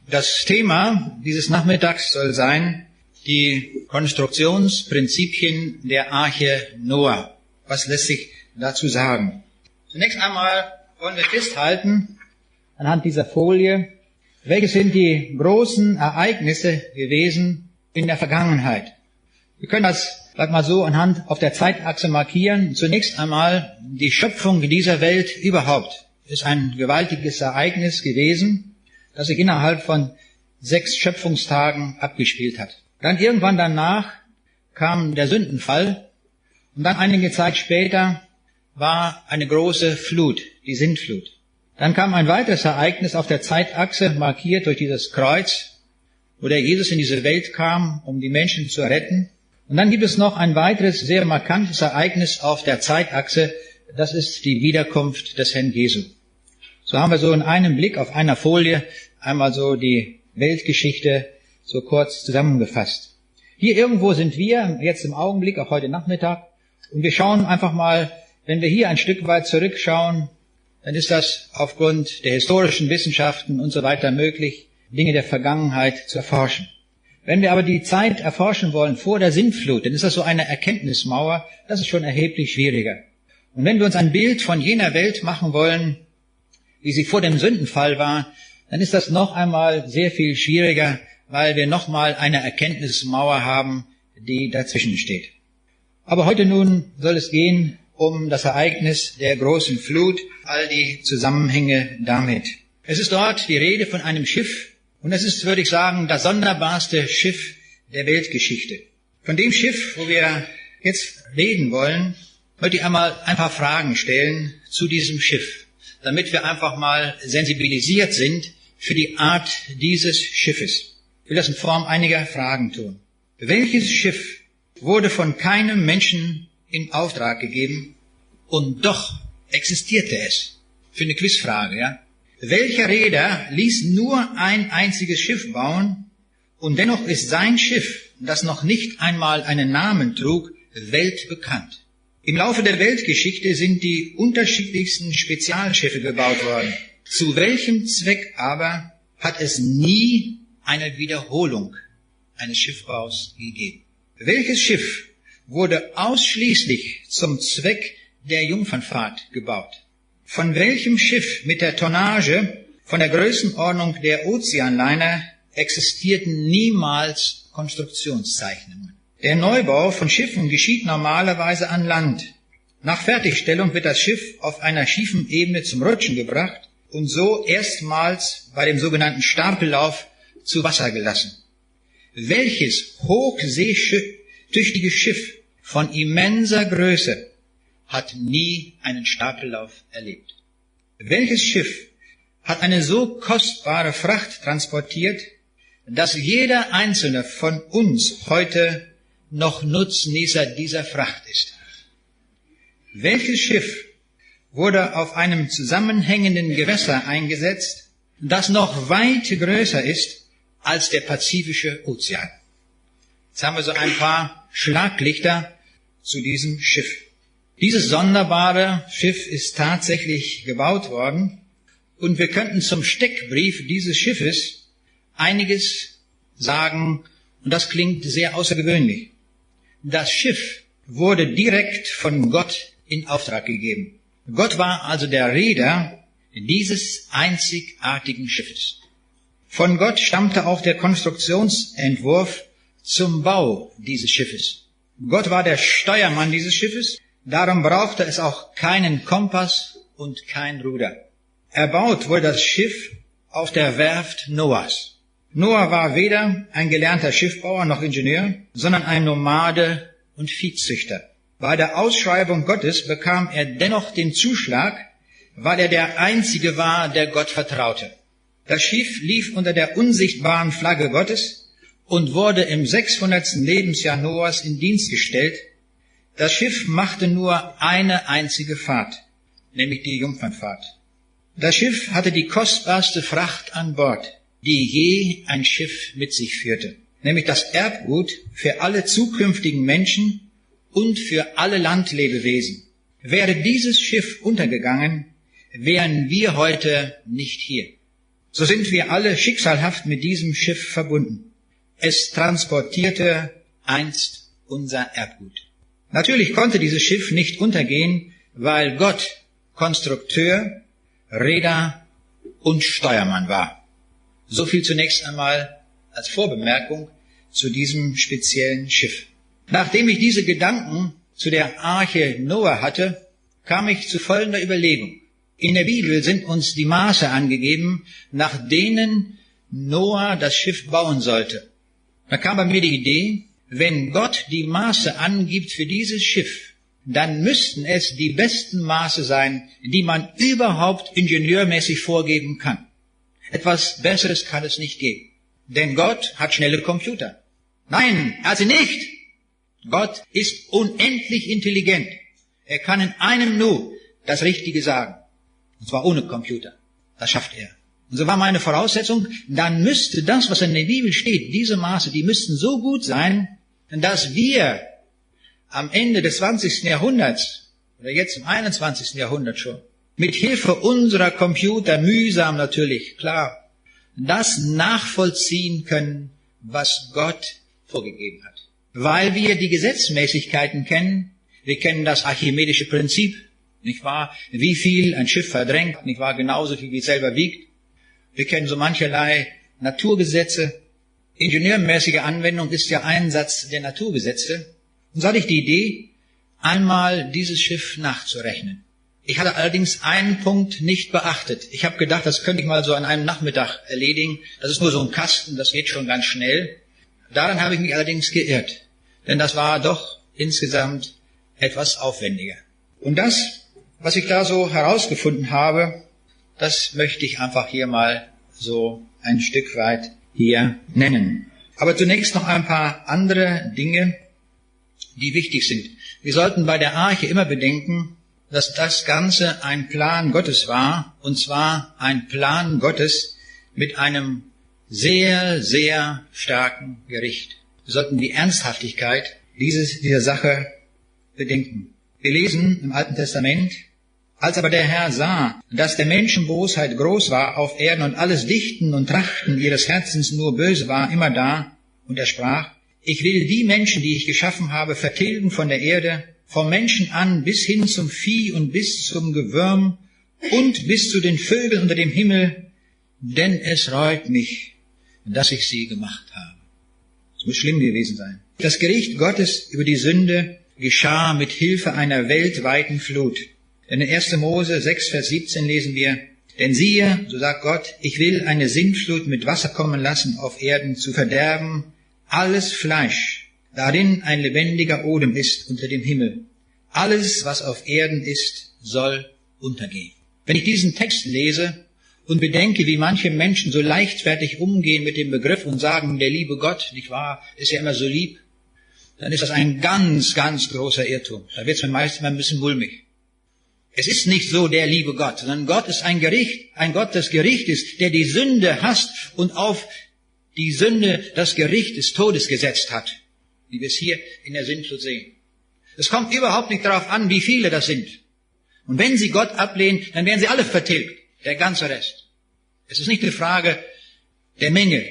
Das Thema dieses Nachmittags soll sein, die Konstruktionsprinzipien der Arche Noah. Was lässt sich dazu sagen? Zunächst einmal wollen wir festhalten, anhand dieser Folie, welche sind die großen Ereignisse gewesen in der Vergangenheit. Wir können das mal so anhand auf der Zeitachse markieren. Zunächst einmal die Schöpfung dieser Welt überhaupt ist ein gewaltiges Ereignis gewesen, das sich innerhalb von 6 Schöpfungstagen abgespielt hat. Dann irgendwann danach kam der Sündenfall und dann einige Zeit später war eine große Flut, die Sintflut. Dann kam ein weiteres Ereignis auf der Zeitachse, markiert durch dieses Kreuz, wo der Jesus in diese Welt kam, um die Menschen zu retten. Und dann gibt es noch ein weiteres, sehr markantes Ereignis auf der Zeitachse, das ist die Wiederkunft des Herrn Jesu. So haben wir so in einem Blick auf einer Folie einmal so die Weltgeschichte so kurz zusammengefasst. Hier irgendwo sind wir, jetzt im Augenblick, auch heute Nachmittag, und wir schauen einfach mal, wenn wir hier ein Stück weit zurückschauen, dann ist das aufgrund der historischen Wissenschaften und so weiter möglich, Dinge der Vergangenheit zu erforschen. Wenn wir aber die Zeit erforschen wollen vor der Sintflut, dann ist das so eine Erkenntnismauer, das ist schon erheblich schwieriger. Und wenn wir uns ein Bild von jener Welt machen wollen, wie sie vor dem Sündenfall war, dann ist das noch einmal sehr viel schwieriger, weil wir noch mal eine Erkenntnismauer haben, die dazwischen steht. Aber heute nun soll es gehen um das Ereignis der großen Flut, all die Zusammenhänge damit. Es ist dort die Rede von einem Schiff, und es ist, würde ich sagen, das sonderbarste Schiff der Weltgeschichte. Von dem Schiff, wo wir jetzt reden wollen, möchte ich einmal ein paar Fragen stellen zu diesem Schiff, damit wir einfach mal sensibilisiert sind für die Art dieses Schiffes. Ich will das in Form einiger Fragen tun. Welches Schiff wurde von keinem Menschen in Auftrag gegeben und doch existierte es? Für eine Quizfrage, ja? Welcher Reeder ließ nur ein einziges Schiff bauen und dennoch ist sein Schiff, das noch nicht einmal einen Namen trug, weltbekannt? Im Laufe der Weltgeschichte sind die unterschiedlichsten Spezialschiffe gebaut worden. Zu welchem Zweck aber hat es nie eine Wiederholung eines Schiffbaus gegeben? Welches Schiff wurde ausschließlich zum Zweck der Jungfernfahrt gebaut? Von welchem Schiff mit der Tonnage von der Größenordnung der Ozeanliner existierten niemals Konstruktionszeichnungen? Der Neubau von Schiffen geschieht normalerweise an Land. Nach Fertigstellung wird das Schiff auf einer schiefen Ebene zum Rutschen gebracht und so erstmals bei dem sogenannten Stapellauf zu Wasser gelassen. Welches hochseetüchtige Schiff von immenser Größe hat nie einen Stapellauf erlebt? Welches Schiff hat eine so kostbare Fracht transportiert, dass jeder einzelne von uns heute noch Nutznießer dieser Fracht ist? Welches Schiff wurde auf einem zusammenhängenden Gewässer eingesetzt, das noch weit größer ist als der Pazifische Ozean? Jetzt haben wir so ein paar Schlaglichter zu diesem Schiff. Dieses sonderbare Schiff ist tatsächlich gebaut worden und wir könnten zum Steckbrief dieses Schiffes einiges sagen und das klingt sehr außergewöhnlich. Das Schiff wurde direkt von Gott in Auftrag gegeben. Gott war also der Reeder dieses einzigartigen Schiffes. Von Gott stammte auch der Konstruktionsentwurf zum Bau dieses Schiffes. Gott war der Steuermann dieses Schiffes, darum brauchte es auch keinen Kompass und kein Ruder. Erbaut wurde das Schiff auf der Werft Noahs. Noah war weder ein gelernter Schiffbauer noch Ingenieur, sondern ein Nomade und Viehzüchter. Bei der Ausschreibung Gottes bekam er dennoch den Zuschlag, weil er der Einzige war, der Gott vertraute. Das Schiff lief unter der unsichtbaren Flagge Gottes und wurde im 600. Lebensjahr Noahs in Dienst gestellt. Das Schiff machte nur eine einzige Fahrt, nämlich die Jungfernfahrt. Das Schiff hatte die kostbarste Fracht an Bord, die je ein Schiff mit sich führte, nämlich das Erbgut für alle zukünftigen Menschen und für alle Landlebewesen. Wäre dieses Schiff untergegangen, wären wir heute nicht hier. so sind wir alle schicksalhaft mit diesem Schiff verbunden. Es transportierte einst unser Erbgut. Natürlich konnte dieses Schiff nicht untergehen, weil Gott Konstrukteur, Reeder und Steuermann war. So viel zunächst einmal als Vorbemerkung zu diesem speziellen Schiff. Nachdem ich diese Gedanken zu der Arche Noah hatte, kam ich zu folgender Überlegung. In der Bibel sind uns die Maße angegeben, nach denen Noah das Schiff bauen sollte. Da kam bei mir die Idee, wenn Gott die Maße angibt für dieses Schiff, dann müssten es die besten Maße sein, die man überhaupt ingenieurmäßig vorgeben kann. Etwas Besseres kann es nicht geben. Denn Gott hat schnelle Computer. Nein, er hat sie nicht. Gott ist unendlich intelligent. Er kann in einem Nu das Richtige sagen. Und zwar ohne Computer. Das schafft er. Und so war meine Voraussetzung, dann müsste das, was in der Bibel steht, diese Maße, die müssten so gut sein, dass wir am Ende des 20. Jahrhunderts, oder jetzt im 21. Jahrhundert schon, mit Hilfe unserer Computer, mühsam natürlich, klar, das nachvollziehen können, was Gott vorgegeben hat. Weil wir die Gesetzmäßigkeiten kennen, wir kennen das archimedische Prinzip, nicht wahr? Wie viel ein Schiff verdrängt, nicht wahr? Genauso viel wie es selber wiegt. Wir kennen so mancherlei Naturgesetze. Ingenieurmäßige Anwendung ist ja Einsatz der Naturgesetze. Und so hatte ich die Idee, einmal dieses Schiff nachzurechnen. Ich hatte allerdings einen Punkt nicht beachtet. Ich habe gedacht, das könnte ich mal so an einem Nachmittag erledigen. Das ist nur so ein Kasten, das geht schon ganz schnell. Daran habe ich mich allerdings geirrt. Denn das war doch insgesamt etwas aufwendiger. Und das, was ich da so herausgefunden habe, das möchte ich einfach hier mal so ein Stück weit hier nennen. Aber zunächst noch ein paar andere Dinge, die wichtig sind. Wir sollten bei der Arche immer bedenken, dass das Ganze ein Plan Gottes war, und zwar ein Plan Gottes mit einem sehr, sehr starken Gericht. Wir sollten die Ernsthaftigkeit dieser Sache bedenken. Wir lesen im Alten Testament, als aber der Herr sah, dass der Menschen Bosheit groß war auf Erden und alles Dichten und Trachten ihres Herzens nur böse war, immer da, und er sprach, ich will die Menschen, die ich geschaffen habe, vertilgen von der Erde, vom Menschen an bis hin zum Vieh und bis zum Gewürm und bis zu den Vögeln unter dem Himmel, denn es reut mich, dass ich sie gemacht habe. Es muss schlimm gewesen sein. Das Gericht Gottes über die Sünde geschah mit Hilfe einer weltweiten Flut. Denn in 1. Mose 6, Vers 17 lesen wir, denn siehe, so sagt Gott, ich will eine Sintflut mit Wasser kommen lassen auf Erden, zu verderben alles Fleisch, darin ein lebendiger Odem ist unter dem Himmel. Alles, was auf Erden ist, soll untergehen. Wenn ich diesen Text lese und bedenke, wie manche Menschen so leichtfertig umgehen mit dem Begriff und sagen, der liebe Gott, nicht wahr, ist ja immer so lieb, dann ist das ein ganz, ganz großer Irrtum. Da wird es mir meistens mal ein bisschen mulmig. Es ist nicht so der liebe Gott, sondern Gott ist ein Gott des Gerichtes, der die Sünde hasst und auf die Sünde das Gericht des Todes gesetzt hat, wie wir es hier in der Sintflut sehen. Es kommt überhaupt nicht darauf an, wie viele das sind. Und wenn sie Gott ablehnen, dann werden sie alle vertilgt, der ganze Rest. Es ist nicht eine Frage der Menge,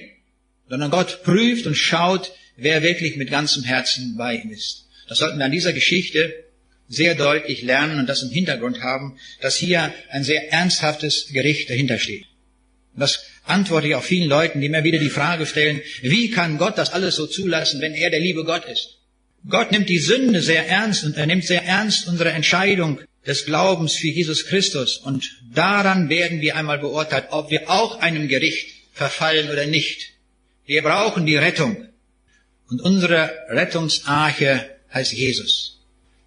sondern Gott prüft und schaut, wer wirklich mit ganzem Herzen bei ihm ist. Das sollten wir an dieser Geschichte sehr deutlich lernen und das im Hintergrund haben, dass hier ein sehr ernsthaftes Gericht dahinter steht. Und das antworte ich auch vielen Leuten, die mir wieder die Frage stellen, wie kann Gott das alles so zulassen, wenn er der liebe Gott ist? Gott nimmt die Sünde sehr ernst und er nimmt sehr ernst unsere Entscheidung des Glaubens für Jesus Christus. Und daran werden wir einmal beurteilt, ob wir auch einem Gericht verfallen oder nicht. Wir brauchen die Rettung. Und unsere Rettungsarche heißt Jesus.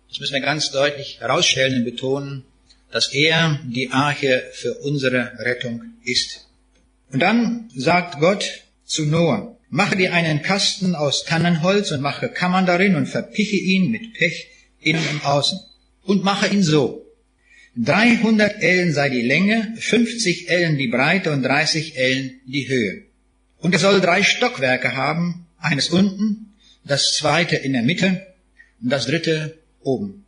Das müssen wir ganz deutlich herausstellen und betonen, dass er die Arche für unsere Rettung ist. Und dann sagt Gott zu Noah, mache dir einen Kasten aus Tannenholz und mache Kammern darin und verpiche ihn mit Pech innen und außen. Und mache ihn so. 300 Ellen sei die Länge, 50 Ellen die Breite und 30 Ellen die Höhe. Und er soll 3 Stockwerke haben, eines unten, das zweite in der Mitte und das dritte oben.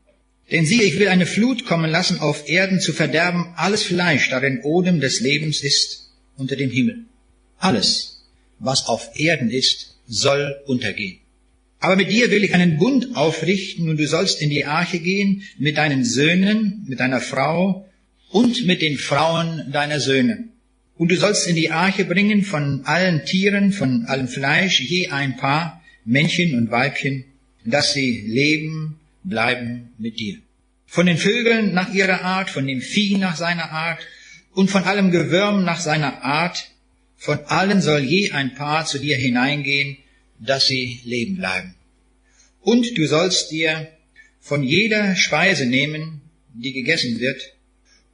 Denn siehe, ich will eine Flut kommen lassen auf Erden zu verderben alles Fleisch, darin Odem des Lebens ist, unter dem Himmel. Alles, was auf Erden ist, soll untergehen. Aber mit dir will ich einen Bund aufrichten und du sollst in die Arche gehen mit deinen Söhnen, mit deiner Frau und mit den Frauen deiner Söhne. Und du sollst in die Arche bringen von allen Tieren, von allem Fleisch, je ein Paar, Männchen und Weibchen, dass sie leben, bleiben mit dir. Von den Vögeln nach ihrer Art, von dem Vieh nach seiner Art und von allem Gewürm nach seiner Art, von allen soll je ein Paar zu dir hineingehen, dass sie leben bleiben. Und du sollst dir von jeder Speise nehmen, die gegessen wird,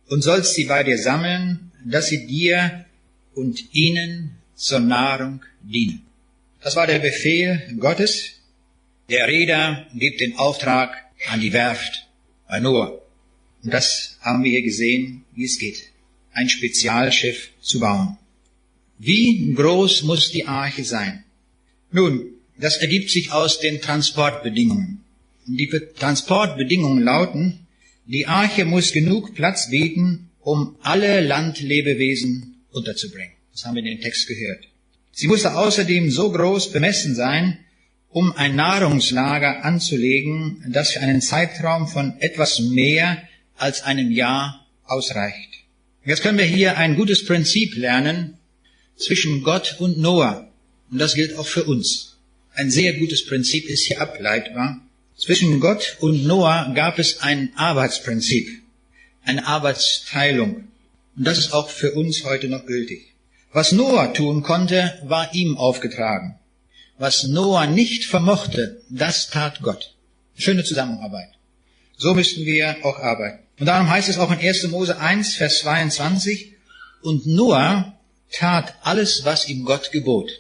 und sollst sie bei dir sammeln, dass sie dir und ihnen zur Nahrung dienen. Das war der Befehl Gottes. Der Reeder gibt den Auftrag an die Werft bei Noah. Und das haben wir hier gesehen, wie es geht, ein Spezialschiff zu bauen. Wie groß muss die Arche sein? Nun, das ergibt sich aus den Transportbedingungen. Die Transportbedingungen lauten, die Arche muss genug Platz bieten, um alle Landlebewesen unterzubringen. Das haben wir in dem Text gehört. Sie musste außerdem so groß bemessen sein, um ein Nahrungslager anzulegen, das für einen Zeitraum von etwas mehr als einem Jahr ausreicht. Jetzt können wir hier ein gutes Prinzip lernen zwischen Gott und Noah. Und das gilt auch für uns. Ein sehr gutes Prinzip ist hier ableitbar. Zwischen Gott und Noah gab es ein Arbeitsprinzip, eine Arbeitsteilung. Und das ist auch für uns heute noch gültig. Was Noah tun konnte, war ihm aufgetragen. Was Noah nicht vermochte, das tat Gott. Schöne Zusammenarbeit. So müssten wir auch arbeiten. Und darum heißt es auch in 1. Mose 1, Vers 22, und Noah tat alles, was ihm Gott gebot.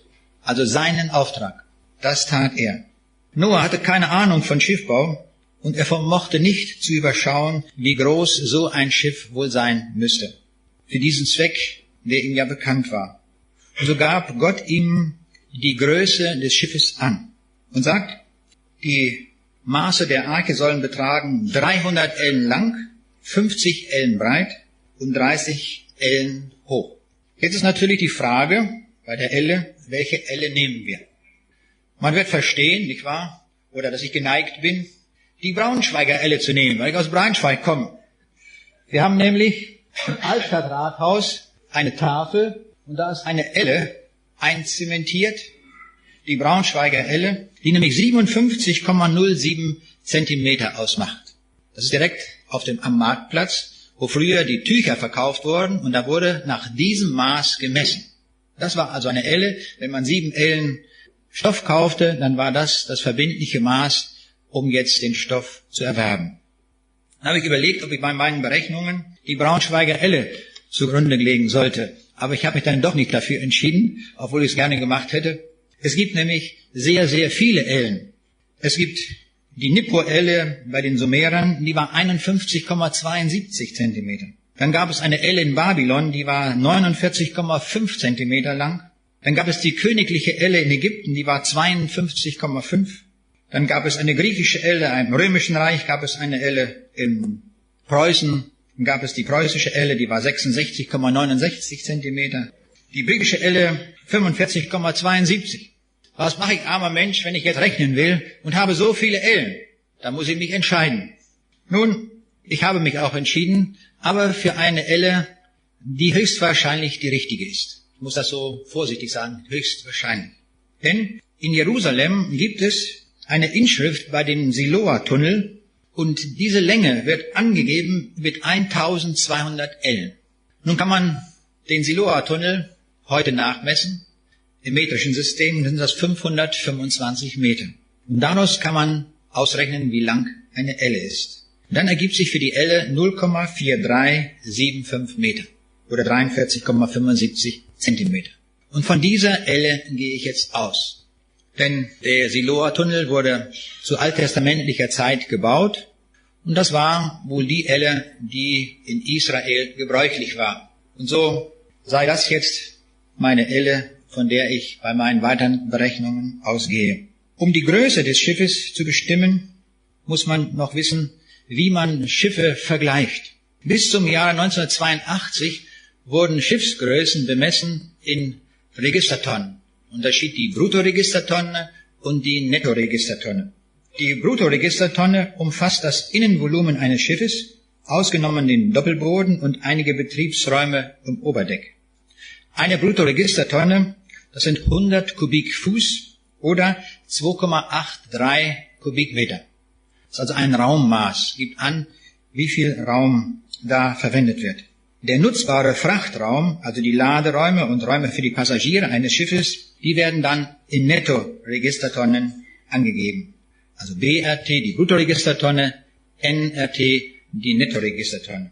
Also seinen Auftrag. Das tat er. Noah hatte keine Ahnung von Schiffbau und er vermochte nicht zu überschauen, wie groß so ein Schiff wohl sein müsste. Für diesen Zweck, der ihm ja bekannt war. Und so gab Gott ihm die Größe des Schiffes an und sagt, die Maße der Arche sollen betragen 300 Ellen lang, 50 Ellen breit und 30 Ellen hoch. Jetzt ist natürlich die Frage bei der Elle, welche Elle nehmen wir? Man wird verstehen, nicht wahr? Oder dass ich geneigt bin, die Braunschweiger Elle zu nehmen, weil ich aus Braunschweig komme. Wir haben nämlich im Altstadtrathaus eine Tafel und da ist eine Elle einzementiert, die Braunschweiger Elle, die nämlich 57,07 Zentimeter ausmacht. Das ist direkt am Marktplatz, wo früher die Tücher verkauft wurden und da wurde nach diesem Maß gemessen. Das war also eine Elle. Wenn man 7 Ellen Stoff kaufte, dann war das verbindliche Maß, um jetzt den Stoff zu erwerben. Dann habe ich überlegt, ob ich bei meinen Berechnungen die Braunschweiger Elle zugrunde legen sollte. Aber ich habe mich dann doch nicht dafür entschieden, obwohl ich es gerne gemacht hätte. Es gibt nämlich sehr, sehr viele Ellen. Es gibt die Nippur-Elle bei den Sumerern, die war 51,72 Zentimeter. Dann gab es eine Elle in Babylon, die war 49,5 Zentimeter lang. Dann gab es die königliche Elle in Ägypten, die war 52,5. Dann gab es eine griechische Elle, im Römischen Reich gab es eine Elle in Preußen. Dann gab es die preußische Elle, die war 66,69 Zentimeter. Die britische Elle 45,72. Was mache ich, armer Mensch, wenn ich jetzt rechnen will und habe so viele Ellen? Da muss ich mich entscheiden. Nun, ich habe mich auch entschieden, aber für eine Elle, die höchstwahrscheinlich die richtige ist. Ich muss das so vorsichtig sagen, höchstwahrscheinlich. Denn in Jerusalem gibt es eine Inschrift bei dem Siloa-Tunnel und diese Länge wird angegeben mit 1200 Ellen. Nun kann man den Siloa-Tunnel heute nachmessen. Im metrischen System sind das 525 Meter. Und daraus kann man ausrechnen, wie lang eine Elle ist. Und dann ergibt sich für die Elle 0,4375 Meter oder 43,75 Zentimeter. Und von dieser Elle gehe ich jetzt aus. Denn der Siloa-Tunnel wurde zu alttestamentlicher Zeit gebaut und das war wohl die Elle, die in Israel gebräuchlich war. Und so sei das jetzt meine Elle, von der ich bei meinen weiteren Berechnungen ausgehe. Um die Größe des Schiffes zu bestimmen, muss man noch wissen, wie man Schiffe vergleicht. Bis zum Jahr 1982 wurden Schiffsgrößen bemessen in Registertonnen. Unterschied die Bruttoregistertonne und die Nettoregistertonne. Die Bruttoregistertonne umfasst das Innenvolumen eines Schiffes, ausgenommen den Doppelboden und einige Betriebsräume im Oberdeck. Eine Bruttoregistertonne, das sind 100 Kubikfuß oder 2,83 Kubikmeter. Das ist also ein Raummaß, gibt an, wie viel Raum da verwendet wird. Der nutzbare Frachtraum, also die Laderäume und Räume für die Passagiere eines Schiffes, die werden dann in Nettoregistertonnen angegeben. Also BRT, die Bruttoregistertonne, NRT, die Nettoregistertonne.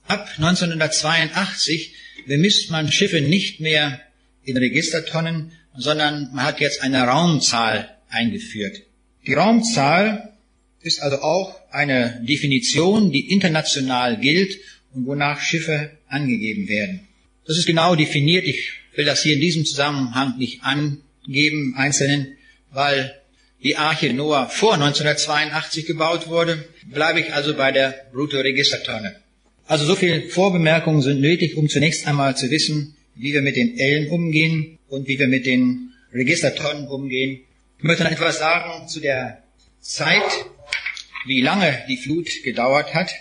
Ab 1982 bemisst man Schiffe nicht mehr in Registertonnen, sondern man hat jetzt eine Raumzahl eingeführt. Die Raumzahl ist also auch eine Definition, die international gilt und wonach Schiffe angegeben werden. Das ist genau definiert. Ich will das hier in diesem Zusammenhang nicht angeben, einzelnen, weil die Arche Noah vor 1982 gebaut wurde, bleibe ich also bei der Bruttoregistertonne. Also so viel Vorbemerkungen sind nötig, um zunächst einmal zu wissen, wie wir mit den Ellen umgehen und wie wir mit den Registertonnen umgehen. Ich möchte noch etwas sagen zu der Zeit, wie lange die Flut gedauert hat.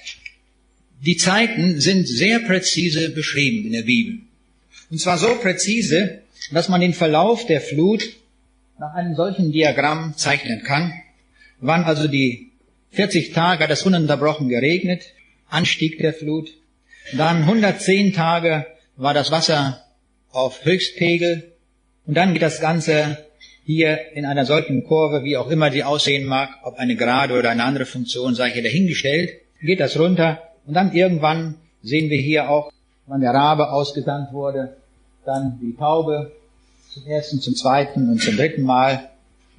Die Zeiten sind sehr präzise beschrieben in der Bibel. Und zwar so präzise, dass man den Verlauf der Flut nach einem solchen Diagramm zeichnen kann. Wann also die 40 Tage hat es ununterbrochen geregnet, Anstieg der Flut. Dann 110 Tage war das Wasser auf Höchstpegel. Und dann geht das Ganze hier in einer solchen Kurve, wie auch immer sie aussehen mag, ob eine gerade oder eine andere Funktion, sei hier dahingestellt, geht das runter. Und dann irgendwann sehen wir hier auch, wann der Rabe ausgesandt wurde, dann die Taube zum ersten, zum zweiten und zum dritten Mal,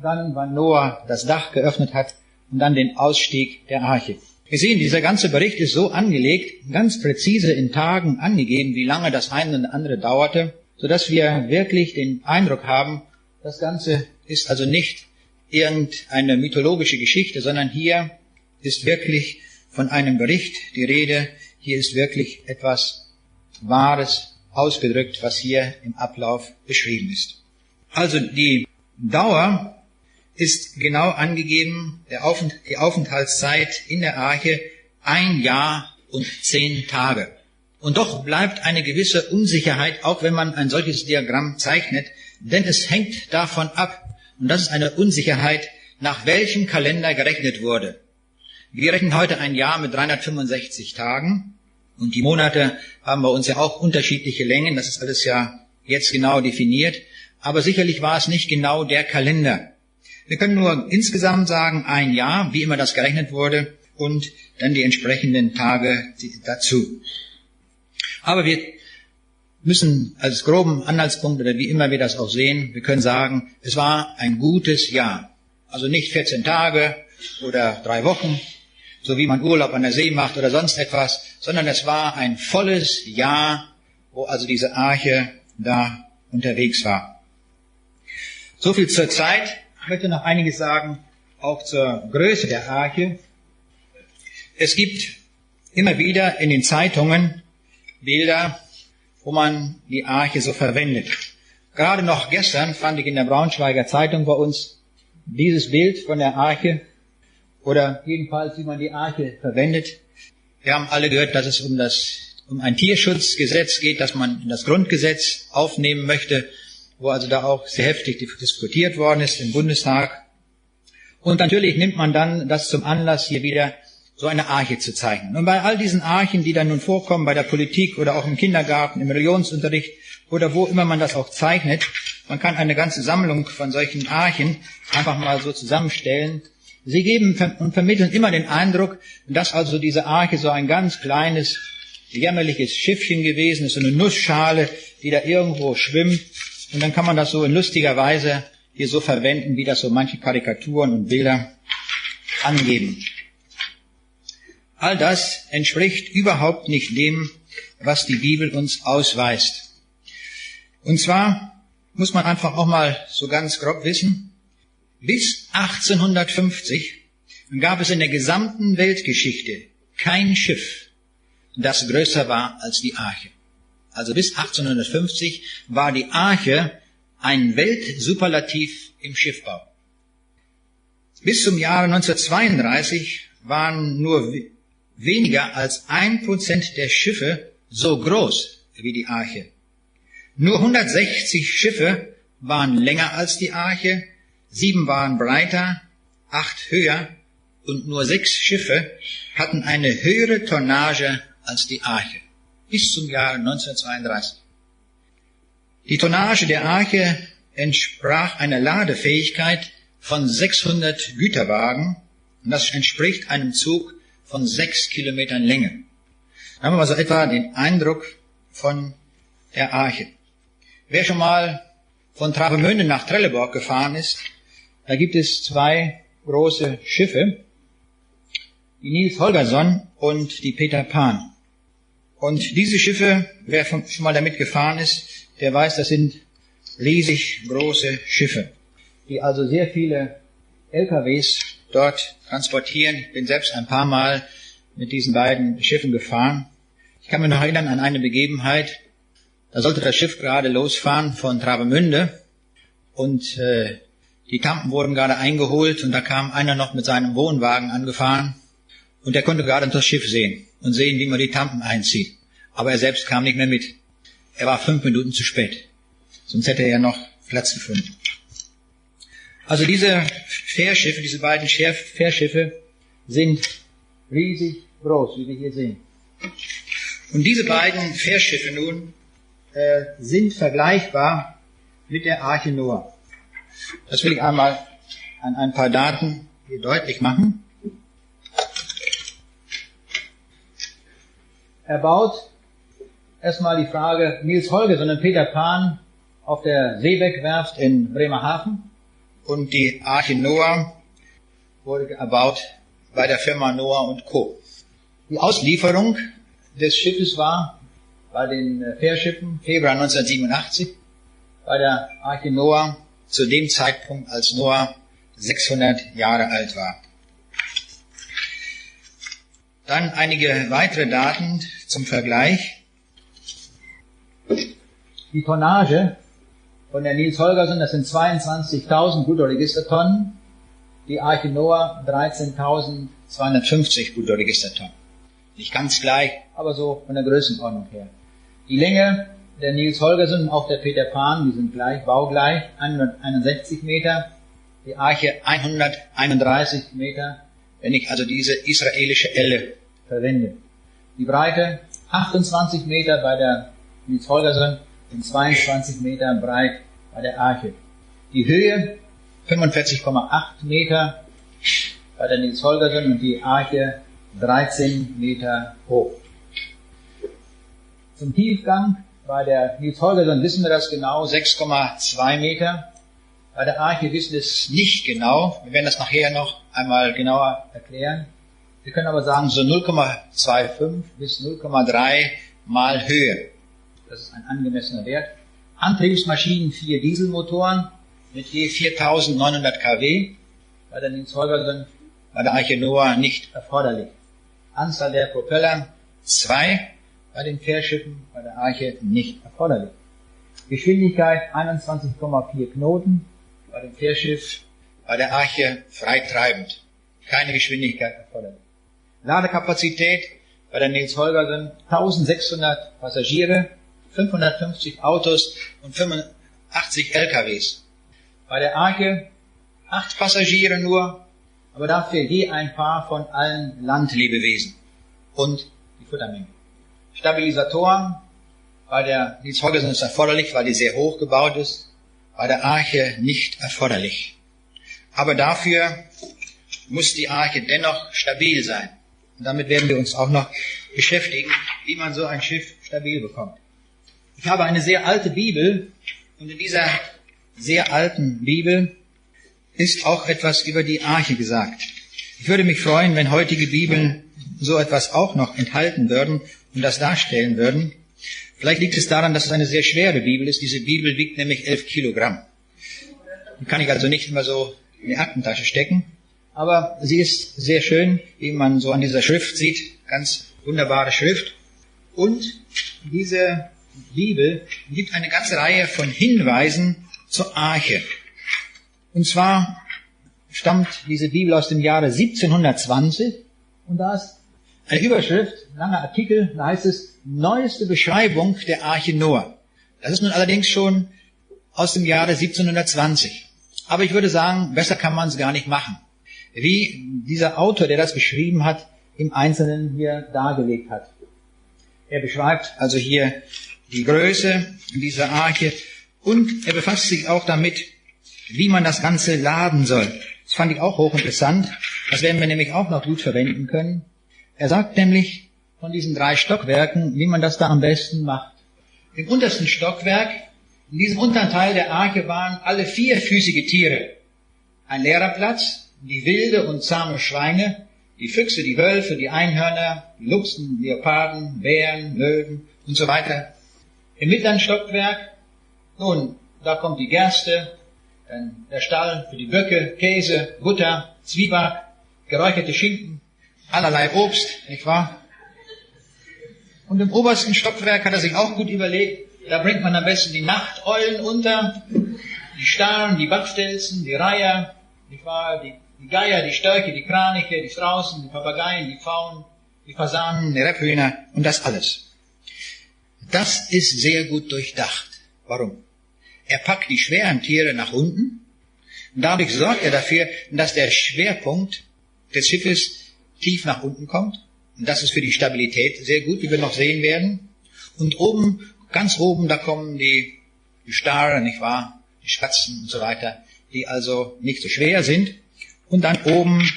dann wann Noah das Dach geöffnet hat und dann den Ausstieg der Arche. Wir sehen, dieser ganze Bericht ist so angelegt, ganz präzise in Tagen angegeben, wie lange das eine und andere dauerte, sodass wir wirklich den Eindruck haben, das Ganze ist also nicht irgendeine mythologische Geschichte, sondern hier ist wirklich von einem Bericht die Rede. Hier ist wirklich etwas Wahres ausgedrückt, was hier im Ablauf beschrieben ist. Also die Dauer ist genau angegeben, die Aufenthaltszeit in der Arche 1 Jahr und 10 Tage. Und doch bleibt eine gewisse Unsicherheit, auch wenn man ein solches Diagramm zeichnet, denn es hängt davon ab, und das ist eine Unsicherheit, nach welchem Kalender gerechnet wurde. Wir rechnen heute ein Jahr mit 365 Tagen und die Monate haben bei uns ja auch unterschiedliche Längen, das ist alles ja jetzt genau definiert, aber sicherlich war es nicht genau der Kalender. Wir können nur insgesamt sagen, 1 Jahr, wie immer das gerechnet wurde, und dann die entsprechenden Tage dazu. Aber wir müssen als groben Anhaltspunkt, oder wie immer wir das auch sehen, wir können sagen, es war ein gutes Jahr. Also nicht 14 Tage oder 3 Wochen, so wie man Urlaub an der See macht oder sonst etwas, sondern es war ein volles Jahr, wo also diese Arche da unterwegs war. So viel zur Zeit. Ich möchte noch einiges sagen, auch zur Größe der Arche. Es gibt immer wieder in den Zeitungen Bilder, wo man die Arche so verwendet. Gerade noch gestern fand ich in der Braunschweiger Zeitung bei uns dieses Bild von der Arche, oder jedenfalls, wie man die Arche verwendet. Wir haben alle gehört, dass es um ein Tierschutzgesetz geht, das man in das Grundgesetz aufnehmen möchte, wo also da auch sehr heftig diskutiert worden ist im Bundestag. Und natürlich nimmt man dann das zum Anlass, hier wieder so eine Arche zu zeichnen. Und bei all diesen Archen, die dann nun vorkommen, bei der Politik oder auch im Kindergarten, im Religionsunterricht oder wo immer man das auch zeichnet, man kann eine ganze Sammlung von solchen Archen einfach mal so zusammenstellen. Sie geben und vermitteln immer den Eindruck, dass also diese Arche so ein ganz kleines, jämmerliches Schiffchen gewesen ist, so eine Nussschale, die da irgendwo schwimmt. Und dann kann man das so in lustiger Weise hier so verwenden, wie das so manche Karikaturen und Bilder angeben. All das entspricht überhaupt nicht dem, was die Bibel uns ausweist. Und zwar muss man einfach auch mal so ganz grob wissen, bis 1850 gab es in der gesamten Weltgeschichte kein Schiff, das größer war als die Arche. also bis 1850, war die Arche ein Weltsuperlativ im Schiffbau. Bis zum Jahre 1932 waren nur weniger als 1% der Schiffe so groß wie die Arche. Nur 160 Schiffe waren länger als die Arche, 7 waren breiter, 8 höher und nur 6 Schiffe hatten eine höhere Tonnage als die Arche. Bis zum Jahre 1932. Die Tonnage der Arche entsprach einer Ladefähigkeit von 600 Güterwagen und das entspricht einem Zug von 6 Kilometern Länge. Da haben wir also etwa den Eindruck von der Arche. Wer schon mal von Travemünde nach Trelleborg gefahren ist, da gibt es 2 große Schiffe, die Niels Holgersson und die Peter Pan. Und diese Schiffe, wer schon mal damit gefahren ist, der weiß, das sind riesig große Schiffe, die also sehr viele LKWs dort transportieren. Ich bin selbst ein paar Mal mit diesen beiden Schiffen gefahren. Ich kann mich noch erinnern an eine Begebenheit. Da sollte das Schiff gerade losfahren von Travemünde und die Tampen wurden gerade eingeholt und da kam einer noch mit seinem Wohnwagen angefahren und der konnte gerade das Schiff sehen und sehen, wie man die Tampen einzieht. Aber er selbst kam nicht mehr mit. Er war 5 Minuten zu spät. Sonst hätte er noch Platz gefunden. Also diese Fährschiffe, diese beiden Fährschiffe sind riesig groß, wie wir hier sehen. Und diese beiden Fährschiffe nun sind vergleichbar mit der Arche Noah. Das will ich einmal an ein paar Daten hier deutlich machen. Er baut erstmal die Frage Niels Holgersson und Peter Pan auf der Seebeck-Werft in Bremerhaven und die Arche Noah wurde erbaut bei der Firma Noah und Co. Die Auslieferung des Schiffes war bei den Fährschiffen Februar 1987, bei der Arche Noah zu dem Zeitpunkt, als Noah 600 Jahre alt war. Dann einige weitere Daten zum Vergleich. Die Tonnage von der Niels Holgersson, das sind 22.000 Bruttoregistertonnen, die Arche Noah 13.250 Bruttoregistertonnen. Nicht ganz gleich, aber so von der Größenordnung her. Die Länge der Niels Holgersson und auch der Peter Pan, die sind gleich, baugleich, 161 Meter, die Arche 131 Meter, wenn ich also diese israelische Elle verwende. Die Breite 28 Meter bei der Niels Holgersson und 22 Meter breit bei der Arche. Die Höhe 45,8 Meter bei der Niels Holgersson und die Arche 13 Meter hoch. Zum Tiefgang bei der Niels Holgersson wissen wir das genau, 6,2 Meter. Bei der Arche wissen wir es nicht genau. Wir werden das nachher noch einmal genauer erklären. Wir können aber sagen, so 0,25 bis 0,3 mal Höhe. Das ist ein angemessener Wert. Antriebsmaschinen 4 Dieselmotoren mit je 4.900 kW. Bei der Niels Holgersson, bei der Arche Noah nicht erforderlich. Anzahl der Propeller 2 bei den Fährschiffen, bei der Arche nicht erforderlich. Geschwindigkeit 21,4 Knoten bei dem Fährschiff, bei der Arche freitreibend. Keine Geschwindigkeit erforderlich. Ladekapazität bei der Niels Holgersson 1600 Passagiere, 550 Autos und 85 LKWs. Bei der Arche 8 Passagiere nur, aber dafür je ein Paar von allen Landlebewesen und die Futtermenge. Stabilisatoren bei der Niels Holgersson ist erforderlich, weil die sehr hoch gebaut ist, bei der Arche nicht erforderlich. Aber dafür muss die Arche dennoch stabil sein. Und damit werden wir uns auch noch beschäftigen, wie man so ein Schiff stabil bekommt. Ich habe eine sehr alte Bibel und in dieser sehr alten Bibel ist auch etwas über die Arche gesagt. Ich würde mich freuen, wenn heutige Bibeln so etwas auch noch enthalten würden und das darstellen würden. Vielleicht liegt es daran, dass es eine sehr schwere Bibel ist. Diese Bibel wiegt nämlich 11 Kilogramm. Die kann ich also nicht immer so in die Aktentasche stecken. Aber sie ist sehr schön, wie man so an dieser Schrift sieht. Ganz wunderbare Schrift. Und diese Bibel gibt eine ganze Reihe von Hinweisen zur Arche. Und zwar stammt diese Bibel aus dem Jahre 1720 und da ist eine Überschrift, ein langer Artikel, da heißt es neueste Beschreibung der Arche Noah. Das ist nun allerdings schon aus dem Jahre 1720. Aber ich würde sagen, besser kann man es gar nicht machen. Wie dieser Autor, der das geschrieben hat, im Einzelnen hier dargelegt hat. Er beschreibt also hier die Größe dieser Arche und er befasst sich auch damit, wie man das Ganze laden soll. Das fand ich auch hochinteressant. Das werden wir nämlich auch noch gut verwenden können. Er sagt nämlich von diesen 3 Stockwerken, wie man das da am besten macht. Im untersten Stockwerk, in diesem unteren Teil der Arche waren alle 4füßige Tiere. Ein leerer Platz, die wilde und zahme Schweine, die Füchse, die Wölfe, die Einhörner, die Luchsen, Leoparden, Bären, Löwen und so weiter. Im mittleren Stockwerk, nun, da kommt die Gerste, dann der Stall für die Böcke, Käse, Butter, Zwieback, geräucherte Schinken, allerlei Obst, nicht wahr? Und im obersten Stockwerk hat er sich auch gut überlegt, da bringt man am besten die Nachteulen unter, die Staren, die Bachstelzen, die Reiher, nicht wahr? Die Geier, die Störche, die Kraniche, die Straußen, die Papageien, die Pfauen, die Fasanen, die Rebhühner und das alles. Das ist sehr gut durchdacht. Warum? Er packt die schweren Tiere nach unten und dadurch sorgt er dafür, dass der Schwerpunkt des Schiffes tief nach unten kommt. Und das ist für die Stabilität sehr gut, wie wir noch sehen werden. Und oben, ganz oben, da kommen die Stare, nicht wahr? Die Spatzen und so weiter, die also nicht so schwer sind. Und dann oben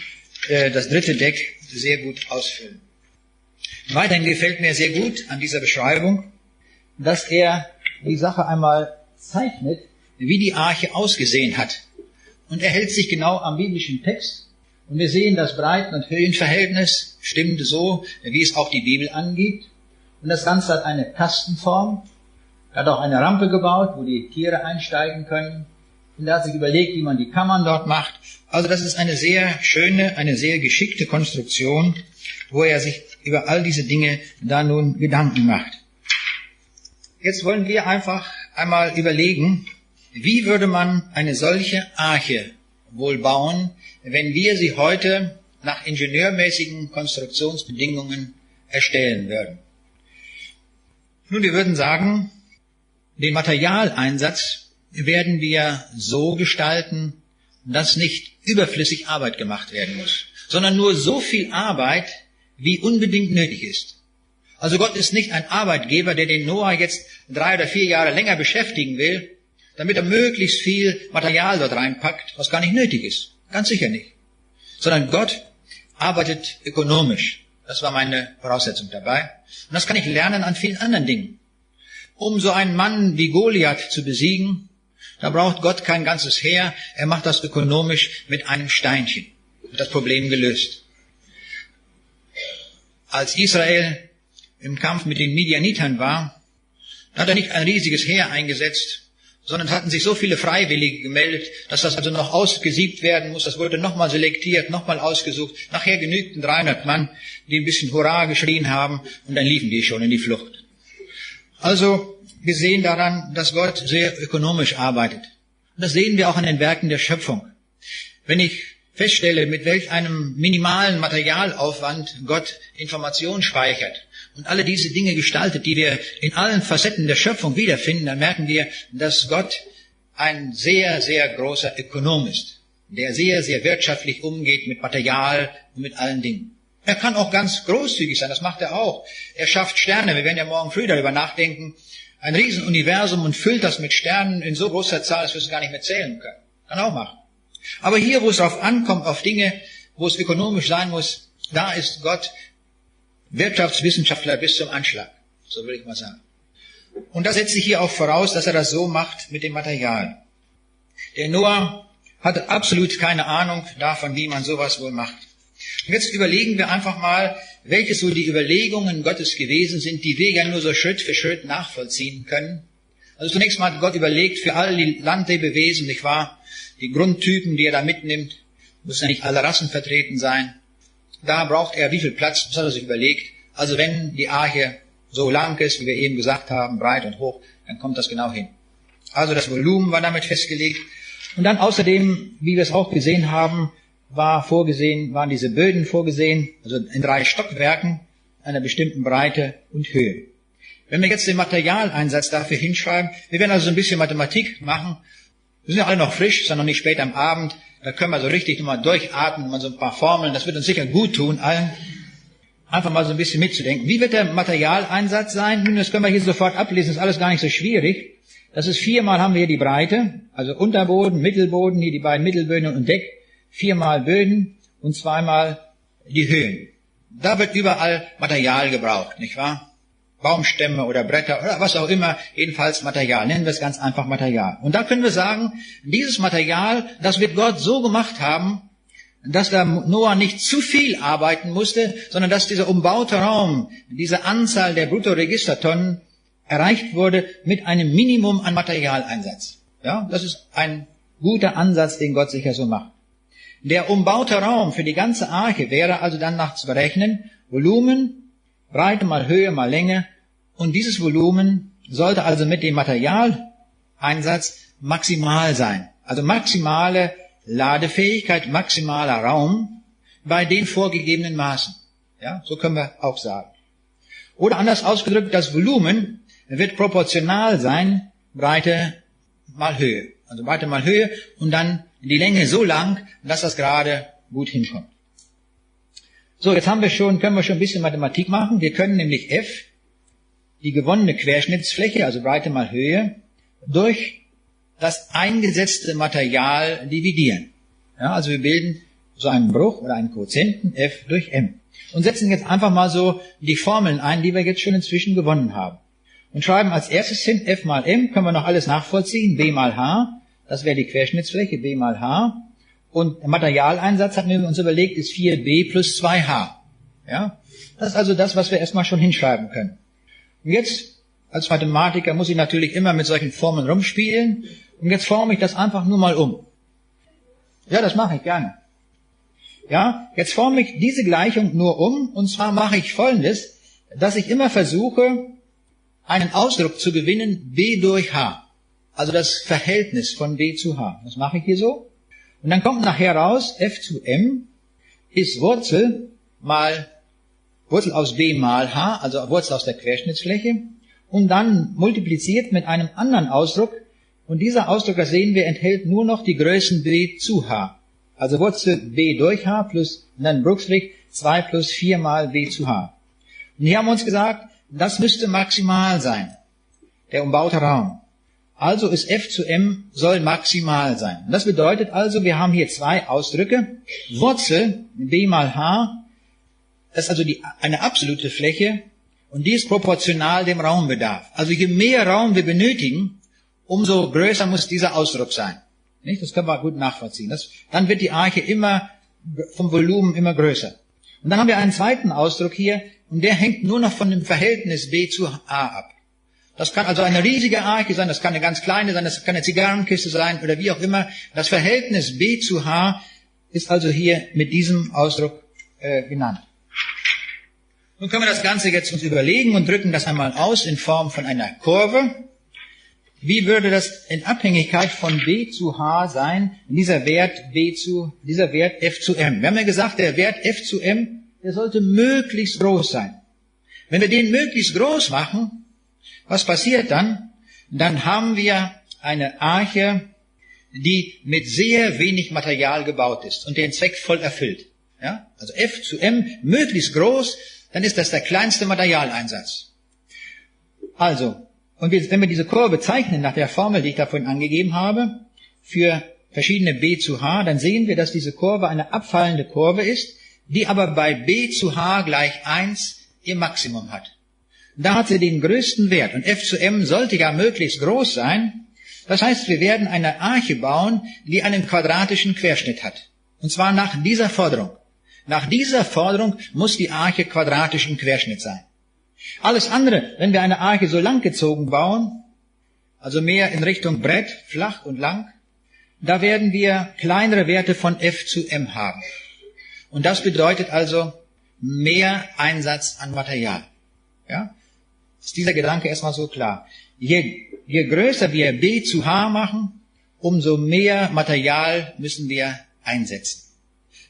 das dritte Deck sehr gut ausfüllen. Weiterhin gefällt mir sehr gut an dieser Beschreibung, dass er die Sache einmal zeichnet, wie die Arche ausgesehen hat. Und er hält sich genau am biblischen Text. Und wir sehen, das Breiten- und Höhenverhältnis stimmt so, wie es auch die Bibel angibt. Und das Ganze hat eine Kastenform. Er hat auch eine Rampe gebaut, wo die Tiere einsteigen können. Und er hat sich überlegt, wie man die Kammern dort macht. Also das ist eine sehr schöne, eine sehr geschickte Konstruktion, wo er sich über all diese Dinge da nun Gedanken macht. Jetzt wollen wir einfach einmal überlegen, wie würde man eine solche Arche wohl bauen, wenn wir sie heute nach ingenieurmäßigen Konstruktionsbedingungen erstellen würden. Nun, wir würden sagen, den Materialeinsatz werden wir so gestalten, dass nicht überflüssig Arbeit gemacht werden muss, sondern nur so viel Arbeit, wie unbedingt nötig ist. Also Gott ist nicht ein Arbeitgeber, der den Noah jetzt 3 oder 4 Jahre länger beschäftigen will, damit er möglichst viel Material dort reinpackt, was gar nicht nötig ist. Ganz sicher nicht. Sondern Gott arbeitet ökonomisch. Das war meine Voraussetzung dabei. Und das kann ich lernen an vielen anderen Dingen. Um so einen Mann wie Goliath zu besiegen, da braucht Gott kein ganzes Heer. Er macht das ökonomisch mit einem Steinchen. Hat das Problem gelöst. Als Israel im Kampf mit den Midianitern war, da hat er nicht ein riesiges Heer eingesetzt, sondern es hatten sich so viele Freiwillige gemeldet, dass das also noch ausgesiebt werden muss. Das wurde nochmal selektiert, nochmal ausgesucht. Nachher genügten 300 Mann, die ein bisschen Hurra geschrien haben und dann liefen die schon in die Flucht. Also wir sehen daran, dass Gott sehr ökonomisch arbeitet. Und das sehen wir auch an den Werken der Schöpfung. Wenn ich feststelle, mit welch einem minimalen Materialaufwand Gott Information speichert und alle diese Dinge gestaltet, die wir in allen Facetten der Schöpfung wiederfinden, dann merken wir, dass Gott ein sehr, sehr großer Ökonom ist, der sehr, sehr wirtschaftlich umgeht mit Material und mit allen Dingen. Er kann auch ganz großzügig sein, das macht er auch. Er schafft Sterne, wir werden ja morgen früh darüber nachdenken, ein Riesenuniversum und füllt das mit Sternen in so großer Zahl, dass wir es gar nicht mehr zählen können. Kann auch machen. Aber hier, wo es darauf ankommt, auf Dinge, wo es ökonomisch sein muss, da ist Gott Wirtschaftswissenschaftler bis zum Anschlag. So will ich mal sagen. Und das setzt sich hier auch voraus, dass er das so macht mit dem Material. Der Noah hatte absolut keine Ahnung davon, wie man sowas wohl macht. Und jetzt überlegen wir einfach mal, welche so die Überlegungen Gottes gewesen sind, die wir ja nur so Schritt für Schritt nachvollziehen können. Also zunächst mal hat Gott überlegt, für all die Landlebewesen, nicht wahr? Die Grundtypen, die er da mitnimmt, müssen ja nicht alle Rassen vertreten sein. Da braucht er wie viel Platz, das hat er sich überlegt. Also wenn die Arche so lang ist, wie wir eben gesagt haben, breit und hoch, dann kommt das genau hin. Also das Volumen war damit festgelegt. Und dann außerdem, wie wir es auch gesehen haben, waren diese Böden vorgesehen, also in 3 Stockwerken, einer bestimmten Breite und Höhe. Wenn wir jetzt den Materialeinsatz dafür hinschreiben, wir werden also so ein bisschen Mathematik machen. Wir sind ja alle noch frisch, ist ja noch nicht spät am Abend, da können wir so richtig nochmal durchatmen, mal so ein paar Formeln, das wird uns sicher gut tun, allen. Einfach mal so ein bisschen mitzudenken. Wie wird der Materialeinsatz sein? Nun, das können wir hier sofort ablesen, ist alles gar nicht so schwierig. Das ist 4-mal haben wir hier die Breite, also Unterboden, Mittelboden, hier die beiden Mittelböden und Deck, 4-mal Böden und 2-mal die Höhen. Da wird überall Material gebraucht, nicht wahr? Baumstämme oder Bretter oder was auch immer, jedenfalls Material. Nennen wir es ganz einfach Material. Und da können wir sagen, dieses Material, das wird Gott so gemacht haben, dass der Noah nicht zu viel arbeiten musste, sondern dass dieser umbaute Raum, diese Anzahl der Bruttoregistertonnen erreicht wurde mit einem Minimum an Materialeinsatz. Ja, das ist ein guter Ansatz, den Gott sicher so macht. Der umbaute Raum für die ganze Arche wäre also dann nach zu berechnen, Volumen, Breite mal Höhe mal Länge, und dieses Volumen sollte also mit dem Materialeinsatz maximal sein. Also maximale Ladefähigkeit, maximaler Raum bei den vorgegebenen Maßen. Ja, so können wir auch sagen. Oder anders ausgedrückt, das Volumen wird proportional sein, Breite mal Höhe. Also Breite mal Höhe und dann die Länge so lang, dass das gerade gut hinkommt. So, jetzt können wir schon ein bisschen Mathematik machen. Wir können nämlich F, die gewonnene Querschnittsfläche, also Breite mal Höhe, durch das eingesetzte Material dividieren. Ja, also wir bilden so einen Bruch oder einen Quotienten F durch M. Und setzen jetzt einfach mal so die Formeln ein, die wir jetzt schon inzwischen gewonnen haben. Und schreiben als erstes hin F mal M, können wir noch alles nachvollziehen, B mal H, das wäre die Querschnittsfläche, B mal H. Und der Materialeinsatz, hatten wir uns überlegt, ist 4b plus 2h. Ja? Das ist also das, was wir erstmal schon hinschreiben können. Und jetzt, als Mathematiker, muss ich natürlich immer mit solchen Formeln rumspielen. Und jetzt forme ich das einfach nur mal um. Ja, das mache ich gerne. Ja, jetzt forme ich diese Gleichung nur um. Und zwar mache ich Folgendes, dass ich immer versuche, einen Ausdruck zu gewinnen, b durch h. Also das Verhältnis von b zu h. Das mache ich hier so. Und dann kommt nachher raus, f zu m ist Wurzel aus b mal h, also Wurzel aus der Querschnittsfläche, und dann multipliziert mit einem anderen Ausdruck. Und dieser Ausdruck, das sehen wir, enthält nur noch die Größen b zu h. Also Wurzel b durch h plus, und dann Bruchstrich 2 plus 4 mal b zu h. Und hier haben wir uns gesagt, das müsste maximal sein, der umbaute Raum. Also ist f zu m soll maximal sein. Das bedeutet also, wir haben hier 2 Ausdrücke. Wurzel b mal h, das ist also eine absolute Fläche, und die ist proportional dem Raumbedarf. Also je mehr Raum wir benötigen, umso größer muss dieser Ausdruck sein. Nicht? Das können wir gut nachvollziehen. Dann wird die Arche immer vom Volumen immer größer. Und dann haben wir einen zweiten Ausdruck hier, und der hängt nur noch von dem Verhältnis b zu a ab. Das kann also eine riesige Arche sein, das kann eine ganz kleine sein, das kann eine Zigarrenkiste sein oder wie auch immer. Das Verhältnis b zu h ist also hier mit diesem Ausdruck genannt. Nun können wir das Ganze jetzt uns überlegen und drücken das einmal aus in Form von einer Kurve. Wie würde das in Abhängigkeit von b zu h sein, dieser Wert f zu m? Wir haben ja gesagt, der Wert f zu m, der sollte möglichst groß sein. Wenn wir den möglichst groß machen, was passiert dann? Dann haben wir eine Arche, die mit sehr wenig Material gebaut ist und den Zweck voll erfüllt. Ja? Also f zu m möglichst groß, dann ist das der kleinste Materialeinsatz. Also, und wenn wir diese Kurve zeichnen nach der Formel, die ich da vorhin angegeben habe, für verschiedene b zu h, dann sehen wir, dass diese Kurve eine abfallende Kurve ist, die aber bei b zu h gleich 1 ihr Maximum hat. Da hat sie den größten Wert, und f zu m sollte ja möglichst groß sein. Das heißt, wir werden eine Arche bauen, die einen quadratischen Querschnitt hat. Und zwar nach dieser Forderung. Nach dieser Forderung muss die Arche quadratisch im Querschnitt sein. Alles andere, wenn wir eine Arche so langgezogen bauen, also mehr in Richtung Brett, flach und lang, da werden wir kleinere Werte von f zu m haben. Und das bedeutet also mehr Einsatz an Material. Ja? ist dieser Gedanke erstmal so klar. Je größer wir B zu H machen, umso mehr Material müssen wir einsetzen.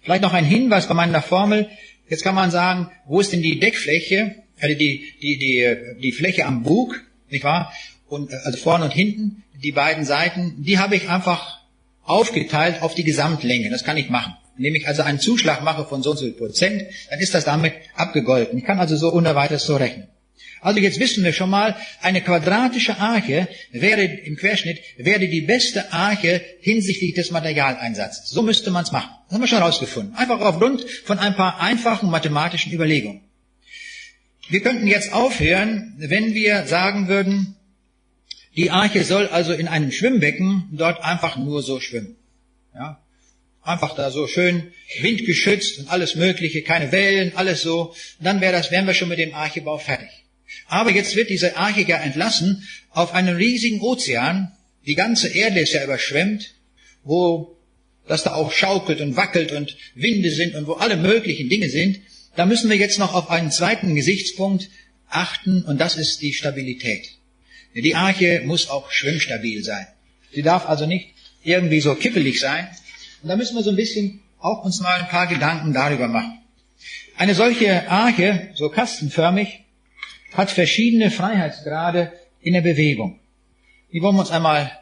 Vielleicht noch ein Hinweis bei meiner Formel. Jetzt kann man sagen, wo ist denn die Deckfläche, also die Fläche am Bug, nicht wahr? Und, also vorne und hinten, die beiden Seiten, die habe ich einfach aufgeteilt auf die Gesamtlänge. Das kann ich machen. Indem ich also einen Zuschlag mache von so und so viel Prozent, dann ist das damit abgegolten. Ich kann also so ohne weiteres so rechnen. Also jetzt wissen wir schon mal, eine quadratische Arche wäre im Querschnitt die beste Arche hinsichtlich des Materialeinsatzes. So müsste man es machen. Das haben wir schon herausgefunden. Einfach aufgrund von ein paar einfachen mathematischen Überlegungen. Wir könnten jetzt aufhören, wenn wir sagen würden, die Arche soll also in einem Schwimmbecken dort einfach nur so schwimmen. Ja? Einfach da so schön windgeschützt und alles Mögliche, keine Wellen, alles so. Dann wären wir schon mit dem Archebau fertig. Aber jetzt wird diese Arche ja entlassen auf einen riesigen Ozean. Die ganze Erde ist ja überschwemmt, wo das da auch schaukelt und wackelt und Winde sind und wo alle möglichen Dinge sind. Da müssen wir jetzt noch auf einen zweiten Gesichtspunkt achten, und das ist die Stabilität. Die Arche muss auch schwimmstabil sein. Sie darf also nicht irgendwie so kippelig sein. Und da müssen wir so ein bisschen auch uns mal ein paar Gedanken darüber machen. Eine solche Arche, so kastenförmig, hat verschiedene Freiheitsgrade in der Bewegung. Die wollen wir uns einmal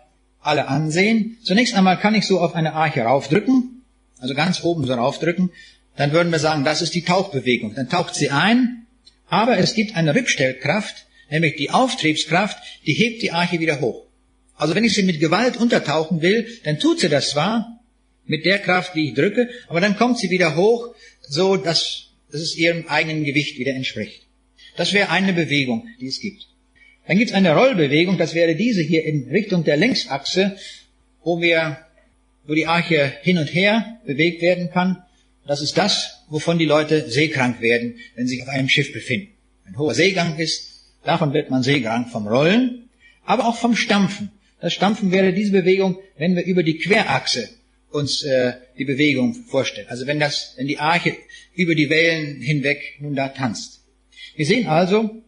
alle ansehen. Zunächst einmal kann ich so auf eine Arche raufdrücken, also ganz oben so raufdrücken. Dann würden wir sagen, das ist die Tauchbewegung. Dann taucht sie ein, aber es gibt eine Rückstellkraft, nämlich die Auftriebskraft, die hebt die Arche wieder hoch. Also wenn ich sie mit Gewalt untertauchen will, dann tut sie das zwar mit der Kraft, die ich drücke, aber dann kommt sie wieder hoch, so dass es ihrem eigenen Gewicht wieder entspricht. Das wäre eine Bewegung, die es gibt. Dann gibt es eine Rollbewegung, das wäre diese hier in Richtung der Längsachse, wo die Arche hin und her bewegt werden kann. Das ist das, wovon die Leute seekrank werden, wenn sie sich auf einem Schiff befinden. Ein hoher Seegang ist, davon wird man seekrank vom Rollen, aber auch vom Stampfen. Das Stampfen wäre diese Bewegung, wenn wir über die Querachse uns die Bewegung vorstellen. Also wenn die Arche über die Wellen hinweg nun da tanzt. Wir sehen also,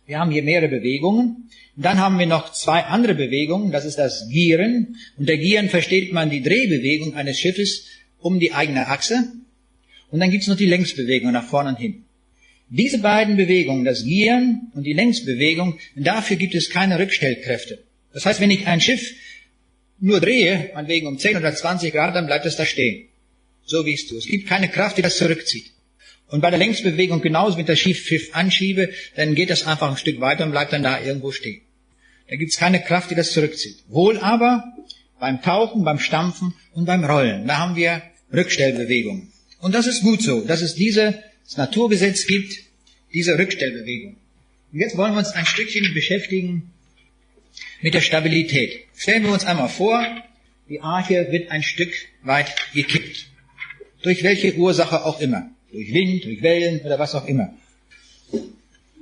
wir haben hier mehrere Bewegungen. Und dann haben wir noch zwei andere Bewegungen. Das ist das Gieren. Unter Gieren versteht man die Drehbewegung eines Schiffes um die eigene Achse. Und dann gibt es noch die Längsbewegung nach vorne und hin. Diese beiden Bewegungen, das Gieren und die Längsbewegung, dafür gibt es keine Rückstellkräfte. Das heißt, wenn ich ein Schiff nur drehe, meinetwegen um 10 oder 20 Grad, dann bleibt es da stehen. So wie es tut. Es gibt keine Kraft, die das zurückzieht. Und bei der Längsbewegung genauso, wenn ich das Schiff anschiebe, dann geht das einfach ein Stück weiter und bleibt dann da irgendwo stehen. Da gibt es keine Kraft, die das zurückzieht. Wohl aber beim Tauchen, beim Stampfen und beim Rollen. Da haben wir Rückstellbewegungen. Und das ist gut so, dass es dieses Naturgesetz gibt, diese Rückstellbewegung. Und jetzt wollen wir uns ein Stückchen beschäftigen mit der Stabilität. Stellen wir uns einmal vor, die Arche wird ein Stück weit gekippt. Durch welche Ursache auch immer. Durch Wind, durch Wellen oder was auch immer.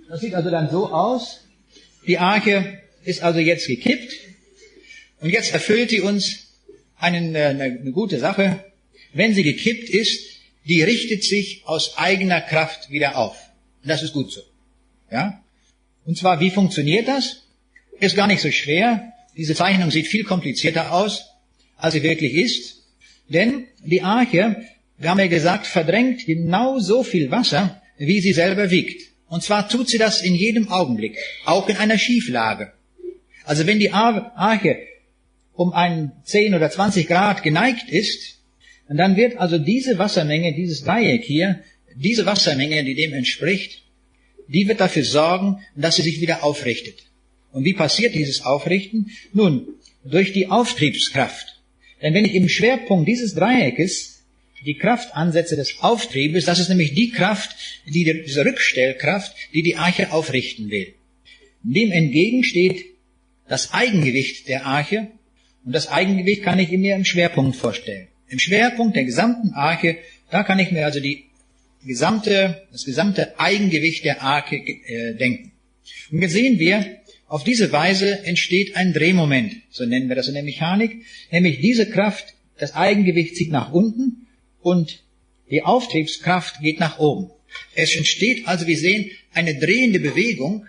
Das sieht also dann so aus. Die Arche ist also jetzt gekippt. Und jetzt erfüllt sie uns eine gute Sache. Wenn sie gekippt ist, die richtet sich aus eigener Kraft wieder auf. Und das ist gut so. Ja? Und zwar, wie funktioniert das? Ist gar nicht so schwer. Diese Zeichnung sieht viel komplizierter aus, als sie wirklich ist. Denn die Arche, wir haben ja gesagt, verdrängt genau so viel Wasser, wie sie selber wiegt. Und zwar tut sie das in jedem Augenblick, auch in einer Schieflage. Also wenn die Arche um einen 10 oder 20 Grad geneigt ist, dann wird also diese Wassermenge, dieses Dreieck hier, diese Wassermenge, die dem entspricht, die wird dafür sorgen, dass sie sich wieder aufrichtet. Und wie passiert dieses Aufrichten? Nun, durch die Auftriebskraft. Denn wenn ich im Schwerpunkt dieses Dreieckes die Kraft ansetze des Auftriebes, das ist nämlich die Kraft, diese Rückstellkraft, die die Arche aufrichten will. Dem entgegen steht das Eigengewicht der Arche, und das Eigengewicht kann ich mir im Schwerpunkt vorstellen. Im Schwerpunkt der gesamten Arche, da kann ich mir also das gesamte Eigengewicht der Arche denken. Und jetzt sehen wir, auf diese Weise entsteht ein Drehmoment, so nennen wir das in der Mechanik, nämlich diese Kraft, das Eigengewicht zieht nach unten und die Auftriebskraft geht nach oben. Es entsteht also, wir sehen, eine drehende Bewegung,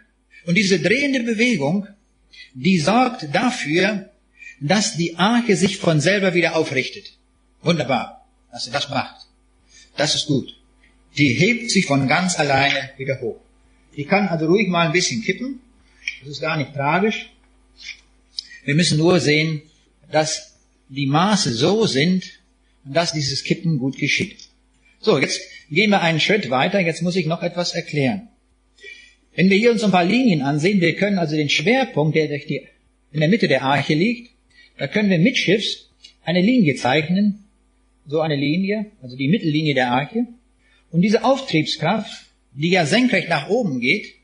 Und diese drehende Bewegung, die sorgt dafür, dass die Arche sich von selber wieder aufrichtet. Wunderbar, dass sie das macht. Das ist gut. Die hebt sich von ganz alleine wieder hoch. Die kann also ruhig mal ein bisschen kippen. Das ist gar nicht tragisch. Wir müssen nur sehen, dass die Maße so sind, dass dieses Kippen gut geschieht. So, jetzt gehen wir einen Schritt weiter. Jetzt muss ich noch etwas erklären. Wenn wir hier uns ein paar Linien ansehen, wir können also den Schwerpunkt, der in der Mitte der Arche liegt, da können wir mittschiffs eine Linie zeichnen, so eine Linie, also die Mittellinie der Arche. Und diese Auftriebskraft, die ja senkrecht nach oben geht,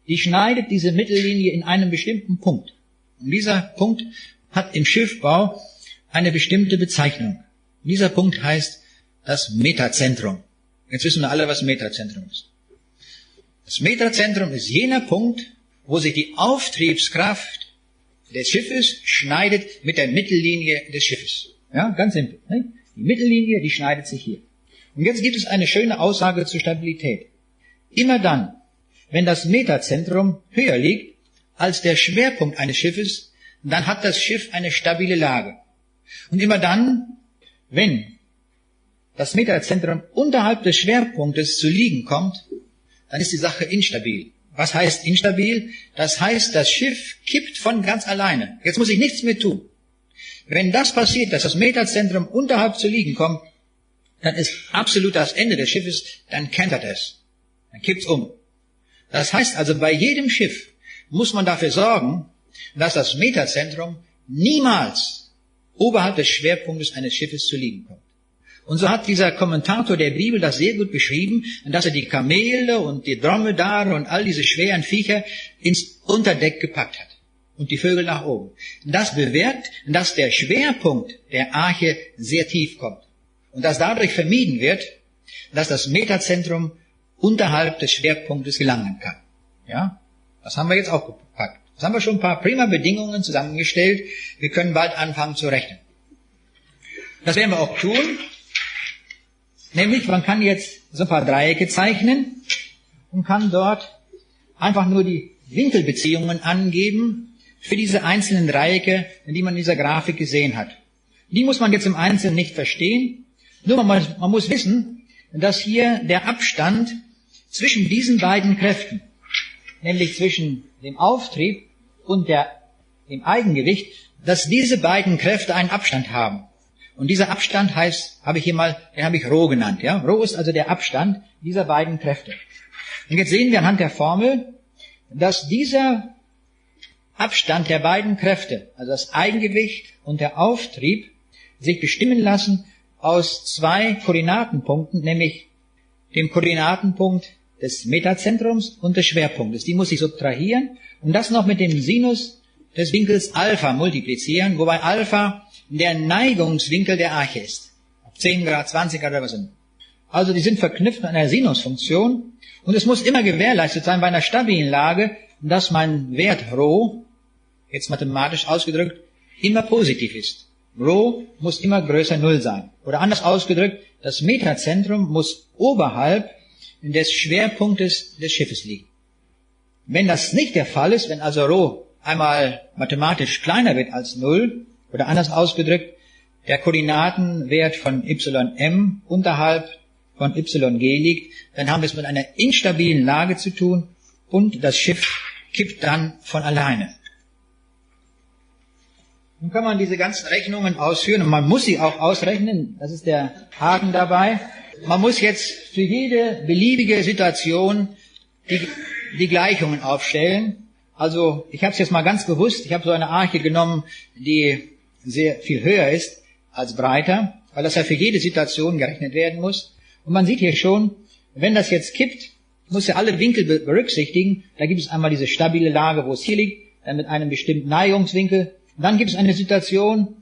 die schneidet diese Mittellinie in einem bestimmten Punkt. Und dieser Punkt hat im Schiffbau eine bestimmte Bezeichnung. Dieser Punkt heißt das Metazentrum. Jetzt wissen wir alle, was Metazentrum ist. Das Metazentrum ist jener Punkt, wo sich die Auftriebskraft des Schiffes schneidet mit der Mittellinie des Schiffes. Ja, ganz simpel. Ne? Die Mittellinie, die schneidet sich hier. Und jetzt gibt es eine schöne Aussage zur Stabilität. Immer dann, wenn das Metazentrum höher liegt als der Schwerpunkt eines Schiffes, dann hat das Schiff eine stabile Lage. Und immer dann, wenn das Metazentrum unterhalb des Schwerpunktes zu liegen kommt, dann ist die Sache instabil. Was heißt instabil? Das heißt, das Schiff kippt von ganz alleine. Jetzt muss ich nichts mehr tun. Wenn das passiert, dass das Metazentrum unterhalb zu liegen kommt, dann ist absolut das Ende des Schiffes, dann kentert es. Dann kippt's um. Das heißt also, bei jedem Schiff muss man dafür sorgen, dass das Metazentrum niemals oberhalb des Schwerpunktes eines Schiffes zu liegen kommt. Und so hat dieser Kommentator der Bibel das sehr gut beschrieben, dass er die Kamele und die Dromedare und all diese schweren Viecher ins Unterdeck gepackt hat und die Vögel nach oben. Das bewirkt, dass der Schwerpunkt der Arche sehr tief kommt und dass dadurch vermieden wird, dass das Metazentrum unterhalb des Schwerpunktes gelangen kann. Ja, das haben wir jetzt auch gepackt. Das haben wir schon ein paar prima Bedingungen zusammengestellt. Wir können bald anfangen zu rechnen. Das werden wir auch tun. Nämlich, man kann jetzt so ein paar Dreiecke zeichnen und kann dort einfach nur die Winkelbeziehungen angeben für diese einzelnen Dreiecke, die man in dieser Grafik gesehen hat. Die muss man jetzt im Einzelnen nicht verstehen. Nur man muss wissen, dass hier der Abstand zwischen diesen beiden Kräften, nämlich zwischen dem Auftrieb und dem Eigengewicht, dass diese beiden Kräfte einen Abstand haben. Und dieser Abstand den habe ich Rho genannt. Ja? Rho ist also der Abstand dieser beiden Kräfte. Und jetzt sehen wir anhand der Formel, dass dieser Abstand der beiden Kräfte, also das Eigengewicht und der Auftrieb, sich bestimmen lassen aus zwei Koordinatenpunkten, nämlich dem Koordinatenpunkt des Metazentrums und des Schwerpunktes. Die muss ich subtrahieren und das noch mit dem Sinus des Winkels Alpha multiplizieren, wobei Alpha der Neigungswinkel der Arche ist. 10 Grad, 20 Grad oder was immer. Also die sind verknüpft mit einer Sinusfunktion und es muss immer gewährleistet sein bei einer stabilen Lage, dass mein Wert Rho, jetzt mathematisch ausgedrückt, immer positiv ist. Rho muss immer größer 0 sein. Oder anders ausgedrückt, das Metazentrum muss oberhalb des Schwerpunktes des Schiffes liegen. Wenn das nicht der Fall ist, wenn also Rho einmal mathematisch kleiner wird als 0, oder anders ausgedrückt, der Koordinatenwert von ym unterhalb von yg liegt, dann haben wir es mit einer instabilen Lage zu tun und das Schiff kippt dann von alleine. Nun kann man diese ganzen Rechnungen ausführen und man muss sie auch ausrechnen, das ist der Haken dabei. Man muss jetzt für jede beliebige Situation die Gleichungen aufstellen. Also ich habe es jetzt mal ganz bewusst, ich habe so eine Arche genommen, die sehr viel höher ist als breiter, weil das ja für jede Situation gerechnet werden muss. Und man sieht hier schon, wenn das jetzt kippt, muss ja alle Winkel berücksichtigen. Da gibt es einmal diese stabile Lage, wo es hier liegt, dann mit einem bestimmten Neigungswinkel. Und dann gibt es eine Situation,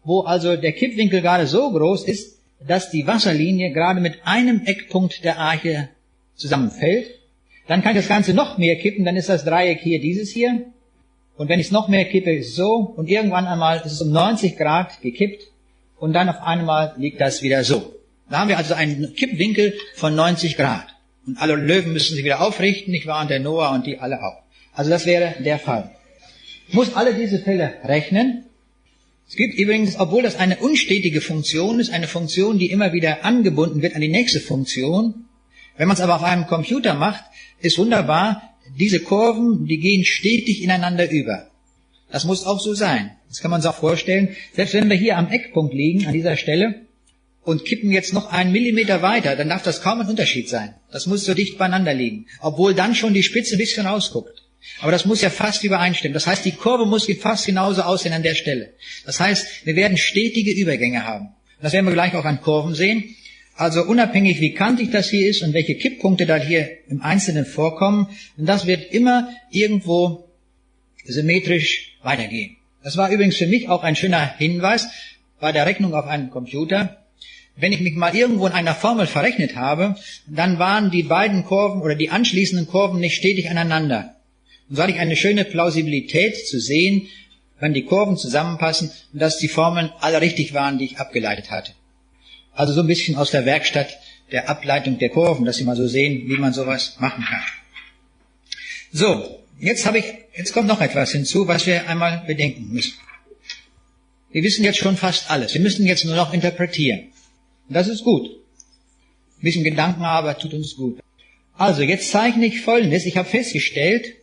wo also der Kippwinkel gerade so groß ist, dass die Wasserlinie gerade mit einem Eckpunkt der Arche zusammenfällt. Dann kann ich das Ganze noch mehr kippen, dann ist das Dreieck hier dieses hier. Und wenn ich es noch mehr kippe, ist es so. Und irgendwann einmal ist es um 90 Grad gekippt. Und dann auf einmal liegt das wieder so. Da haben wir also einen Kippwinkel von 90 Grad. Und alle Löwen müssen sich wieder aufrichten, nicht wahr? Und der Noah und die alle auch. Also das wäre der Fall. Ich muss alle diese Fälle rechnen. Es gibt übrigens, obwohl das eine unstetige Funktion ist, eine Funktion, die immer wieder angebunden wird an die nächste Funktion. Wenn man es aber auf einem Computer macht, ist wunderbar, diese Kurven, die gehen stetig ineinander über. Das muss auch so sein. Das kann man sich auch vorstellen. Selbst wenn wir hier am Eckpunkt liegen, an dieser Stelle, und kippen jetzt noch einen Millimeter weiter, dann darf das kaum ein Unterschied sein. Das muss so dicht beieinander liegen. Obwohl dann schon die Spitze ein bisschen rausguckt. Aber das muss ja fast übereinstimmen. Das heißt, die Kurve muss fast genauso aussehen an der Stelle. Das heißt, wir werden stetige Übergänge haben. Das werden wir gleich auch an Kurven sehen. Also unabhängig, wie kantig das hier ist und welche Kipppunkte da hier im Einzelnen vorkommen, und das wird immer irgendwo symmetrisch weitergehen. Das war übrigens für mich auch ein schöner Hinweis bei der Rechnung auf einem Computer. Wenn ich mich mal irgendwo in einer Formel verrechnet habe, dann waren die beiden Kurven oder die anschließenden Kurven nicht stetig aneinander. Und so hatte ich eine schöne Plausibilität zu sehen, wenn die Kurven zusammenpassen und dass die Formeln alle richtig waren, die ich abgeleitet hatte. Also so ein bisschen aus der Werkstatt der Ableitung der Kurven, dass Sie mal so sehen, wie man sowas machen kann. So, jetzt kommt noch etwas hinzu, was wir einmal bedenken müssen. Wir wissen jetzt schon fast alles. Wir müssen jetzt nur noch interpretieren. Und das ist gut. Ein bisschen Gedankenarbeit tut uns gut. Also, jetzt zeichne ich Folgendes. Ich habe festgestellt,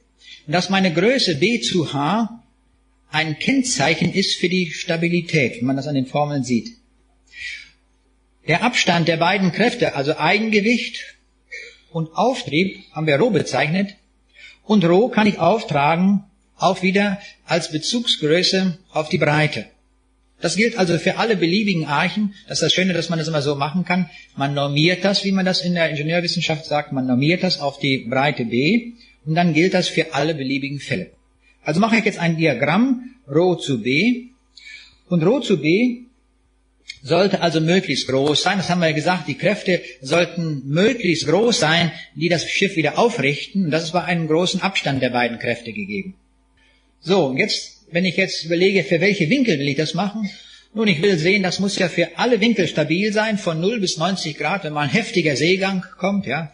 dass meine Größe b zu h ein Kennzeichen ist für die Stabilität, wie man das an den Formeln sieht. Der Abstand der beiden Kräfte, also Eigengewicht und Auftrieb, haben wir Rho bezeichnet. Und Rho kann ich auftragen, auch wieder als Bezugsgröße auf die Breite. Das gilt also für alle beliebigen Archen. Das ist das Schöne, dass man das immer so machen kann. Man normiert das, wie man das in der Ingenieurwissenschaft sagt, man normiert das auf die Breite b und dann gilt das für alle beliebigen Fälle. Also mache ich jetzt ein Diagramm Rho zu b und Rho zu b sollte also möglichst groß sein. Das haben wir ja gesagt, die Kräfte sollten möglichst groß sein, die das Schiff wieder aufrichten. Und das ist bei einem großen Abstand der beiden Kräfte gegeben. So, jetzt wenn ich jetzt überlege, für welche Winkel will ich das machen? Nun, ich will sehen, das muss ja für alle Winkel stabil sein, von 0 bis 90 Grad. Wenn mal ein heftiger Seegang kommt, ja,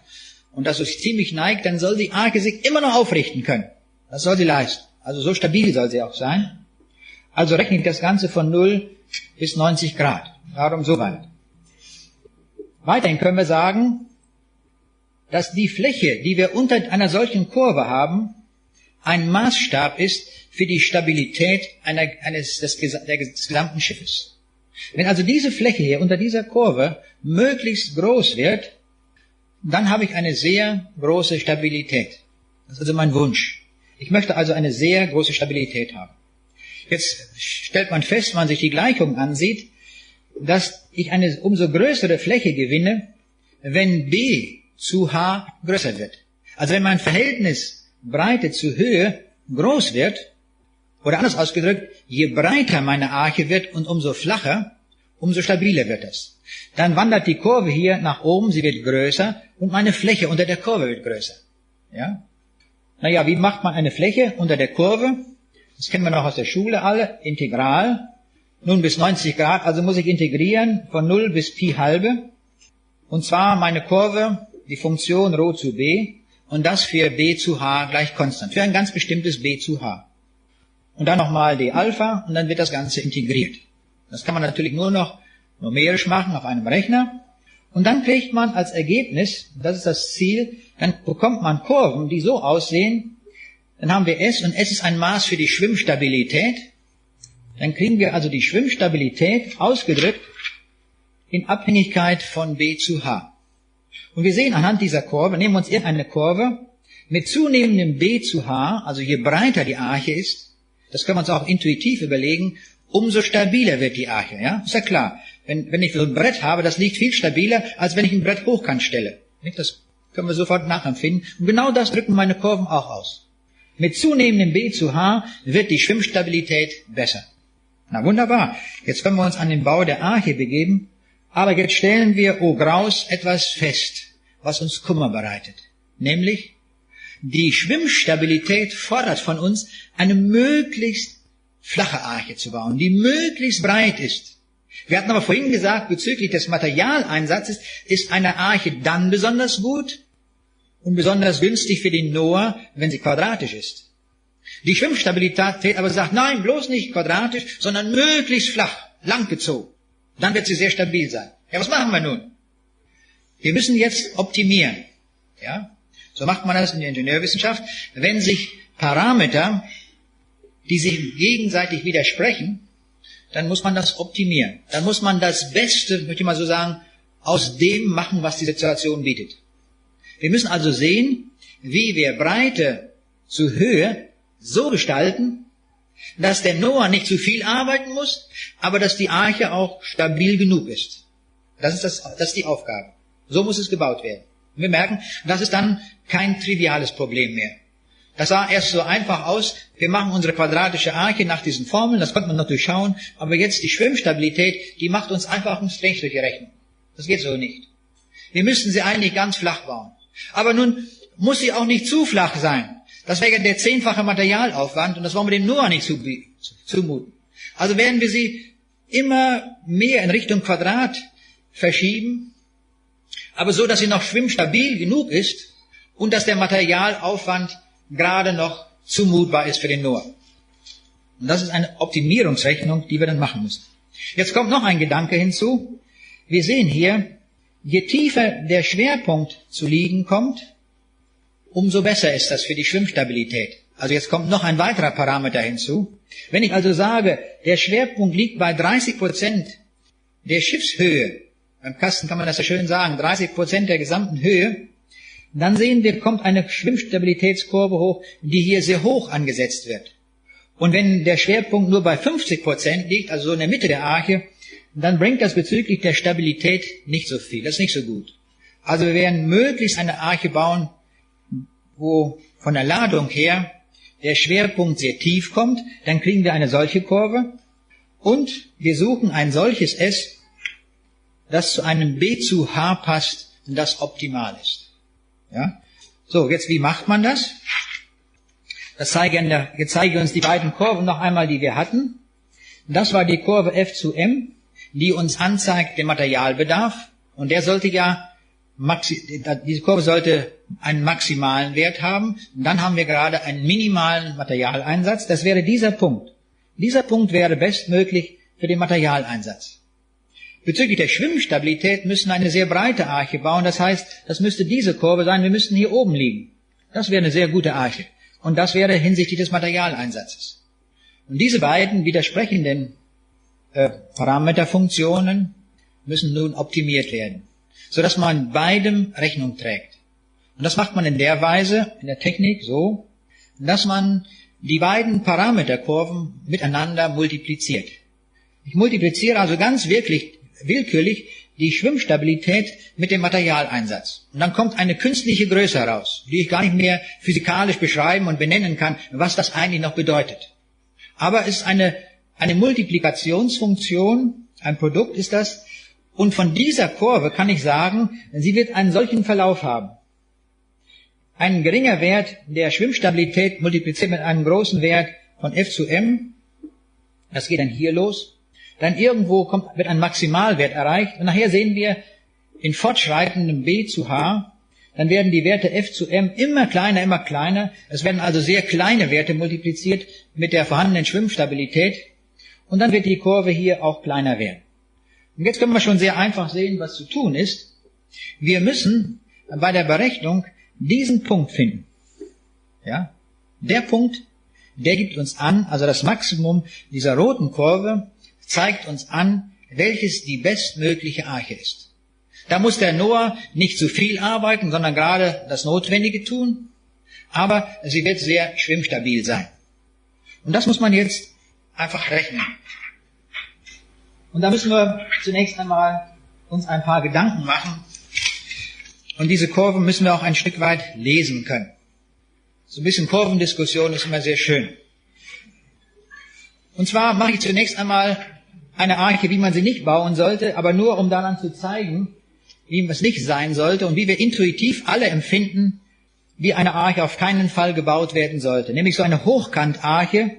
und das sich ziemlich neigt, dann soll die Arke sich immer noch aufrichten können. Das soll sie leisten. Also so stabil soll sie auch sein. Also rechne ich das Ganze von 0 bis 90 Grad. Darum so weit. Weiterhin können wir sagen, dass die Fläche, die wir unter einer solchen Kurve haben, ein Maßstab ist für die Stabilität des gesamten Schiffes. Wenn also diese Fläche hier unter dieser Kurve möglichst groß wird, dann habe ich eine sehr große Stabilität. Das ist also mein Wunsch. Ich möchte also eine sehr große Stabilität haben. Jetzt stellt man fest, wenn man sich die Gleichung ansieht, dass ich eine umso größere Fläche gewinne, wenn b zu h größer wird. Also wenn mein Verhältnis Breite zu Höhe groß wird, oder anders ausgedrückt, je breiter meine Arche wird und umso flacher, umso stabiler wird es. Dann wandert die Kurve hier nach oben, sie wird größer und meine Fläche unter der Kurve wird größer. Ja? Naja, wie macht man eine Fläche unter der Kurve? Das kennen wir noch aus der Schule alle, Integral. Nun bis 90 Grad, also muss ich integrieren von 0 bis Pi halbe. Und zwar meine Kurve, die Funktion Rho zu b, und das für b zu h gleich konstant, für ein ganz bestimmtes b zu h. Und dann nochmal d Alpha und dann wird das Ganze integriert. Das kann man natürlich nur noch numerisch machen auf einem Rechner. Und dann kriegt man als Ergebnis, das ist das Ziel, dann bekommt man Kurven, die so aussehen. Dann haben wir S und S ist ein Maß für die Schwimmstabilität. Dann kriegen wir also die Schwimmstabilität ausgedrückt in Abhängigkeit von b zu h. Und wir sehen anhand dieser Kurve, nehmen wir uns irgendeine Kurve, mit zunehmendem b zu h, also je breiter die Arche ist, das können wir uns auch intuitiv überlegen, umso stabiler wird die Arche. Ja? Ist ja klar. Wenn ich so ein Brett habe, das liegt viel stabiler, als wenn ich ein Brett hochkant stelle. Das können wir sofort nachempfinden. Und genau das drücken meine Kurven auch aus. Mit zunehmendem b zu h wird die Schwimmstabilität besser. Na wunderbar. Jetzt können wir uns an den Bau der Arche begeben. Aber jetzt stellen wir, oh Graus, etwas fest, was uns Kummer bereitet. Nämlich, die Schwimmstabilität fordert von uns, eine möglichst flache Arche zu bauen, die möglichst breit ist. Wir hatten aber vorhin gesagt, bezüglich des Materialeinsatzes ist eine Arche dann besonders gut, und besonders günstig für den Noah, wenn sie quadratisch ist. Die Schwimmstabilität aber sagt, nein, bloß nicht quadratisch, sondern möglichst flach, langgezogen. Dann wird sie sehr stabil sein. Ja, was machen wir nun? Wir müssen jetzt optimieren. Ja? So macht man das in der Ingenieurwissenschaft. Wenn sich Parameter, die sich gegenseitig widersprechen, dann muss man das optimieren. Dann muss man das Beste, möchte ich mal so sagen, aus dem machen, was die Situation bietet. Wir müssen also sehen, wie wir Breite zu Höhe so gestalten, dass der Noah nicht zu viel arbeiten muss, aber dass die Arche auch stabil genug ist. Das ist die Aufgabe. So muss es gebaut werden. Und wir merken, das ist dann kein triviales Problem mehr. Das sah erst so einfach aus, wir machen unsere quadratische Arche nach diesen Formeln, das konnte man noch durchschauen, aber jetzt die Schwimmstabilität, die macht uns einfach einen Strich durch die Rechnung. Das geht so nicht. Wir müssten sie eigentlich ganz flach bauen. Aber nun muss sie auch nicht zu flach sein. Das wäre der 10-fache Materialaufwand und das wollen wir dem Noah nicht zumuten. Also werden wir sie immer mehr in Richtung Quadrat verschieben, aber so, dass sie noch schwimmstabil genug ist und dass der Materialaufwand gerade noch zumutbar ist für den Noah. Und das ist eine Optimierungsrechnung, die wir dann machen müssen. Jetzt kommt noch ein Gedanke hinzu. Wir sehen hier, je tiefer der Schwerpunkt zu liegen kommt, umso besser ist das für die Schwimmstabilität. Also jetzt kommt noch ein weiterer Parameter hinzu. Wenn ich also sage, der Schwerpunkt liegt bei 30% der Schiffshöhe, beim Kasten kann man das ja schön sagen, 30% der gesamten Höhe, dann sehen wir, kommt eine Schwimmstabilitätskurve hoch, die hier sehr hoch angesetzt wird. Und wenn der Schwerpunkt nur bei 50% liegt, also so in der Mitte der Arche, dann bringt das bezüglich der Stabilität nicht so viel. Das ist nicht so gut. Also wir werden möglichst eine Arche bauen, wo von der Ladung her der Schwerpunkt sehr tief kommt. Dann kriegen wir eine solche Kurve. Und wir suchen ein solches S, das zu einem B zu H passt und das optimal ist. Ja? So, jetzt wie macht man das? Jetzt zeige ich uns die beiden Kurven noch einmal, die wir hatten. Das war die Kurve F zu M, die uns anzeigt den Materialbedarf. Und der sollte ja, diese Kurve sollte einen maximalen Wert haben. Und dann haben wir gerade einen minimalen Materialeinsatz. Das wäre dieser Punkt. Dieser Punkt wäre bestmöglich für den Materialeinsatz. Bezüglich der Schwimmstabilität müssen wir eine sehr breite Arche bauen. Das heißt, das müsste diese Kurve sein. Wir müssten hier oben liegen. Das wäre eine sehr gute Arche. Und das wäre hinsichtlich des Materialeinsatzes. Und diese beiden widersprechenden Parameterfunktionen müssen nun optimiert werden, sodass man beidem Rechnung trägt. Und das macht man in der Weise, in der Technik so, dass man die beiden Parameterkurven miteinander multipliziert. Ich multipliziere also ganz willkürlich die Schwimmstabilität mit dem Materialeinsatz. Und dann kommt eine künstliche Größe heraus, die ich gar nicht mehr physikalisch beschreiben und benennen kann, was das eigentlich noch bedeutet. Aber es ist eine Multiplikationsfunktion, ein Produkt ist das, und von dieser Kurve kann ich sagen, sie wird einen solchen Verlauf haben. Ein geringer Wert der Schwimmstabilität multipliziert mit einem großen Wert von F zu M, das geht dann hier los. Dann irgendwo wird ein Maximalwert erreicht und nachher sehen wir in fortschreitendem B zu H, dann werden die Werte F zu M immer kleiner. Es werden also sehr kleine Werte multipliziert mit der vorhandenen Schwimmstabilität und dann wird die Kurve hier auch kleiner werden. Und jetzt können wir schon sehr einfach sehen, was zu tun ist. Wir müssen bei der Berechnung diesen Punkt finden. Ja? Der Punkt, der gibt uns an, also das Maximum dieser roten Kurve, zeigt uns an, welches die bestmögliche Arche ist. Da muss der Noah nicht zu viel arbeiten, sondern gerade das Notwendige tun, aber sie wird sehr schwimmstabil sein. Und das muss man jetzt einfach rechnen. Und da müssen wir zunächst einmal uns ein paar Gedanken machen. Und diese Kurven müssen wir auch ein Stück weit lesen können. So ein bisschen Kurvendiskussion ist immer sehr schön. Und zwar mache ich zunächst einmal eine Arche, wie man sie nicht bauen sollte, aber nur um daran zu zeigen, wie es nicht sein sollte und wie wir intuitiv alle empfinden, wie eine Arche auf keinen Fall gebaut werden sollte. Nämlich so eine Hochkantarche.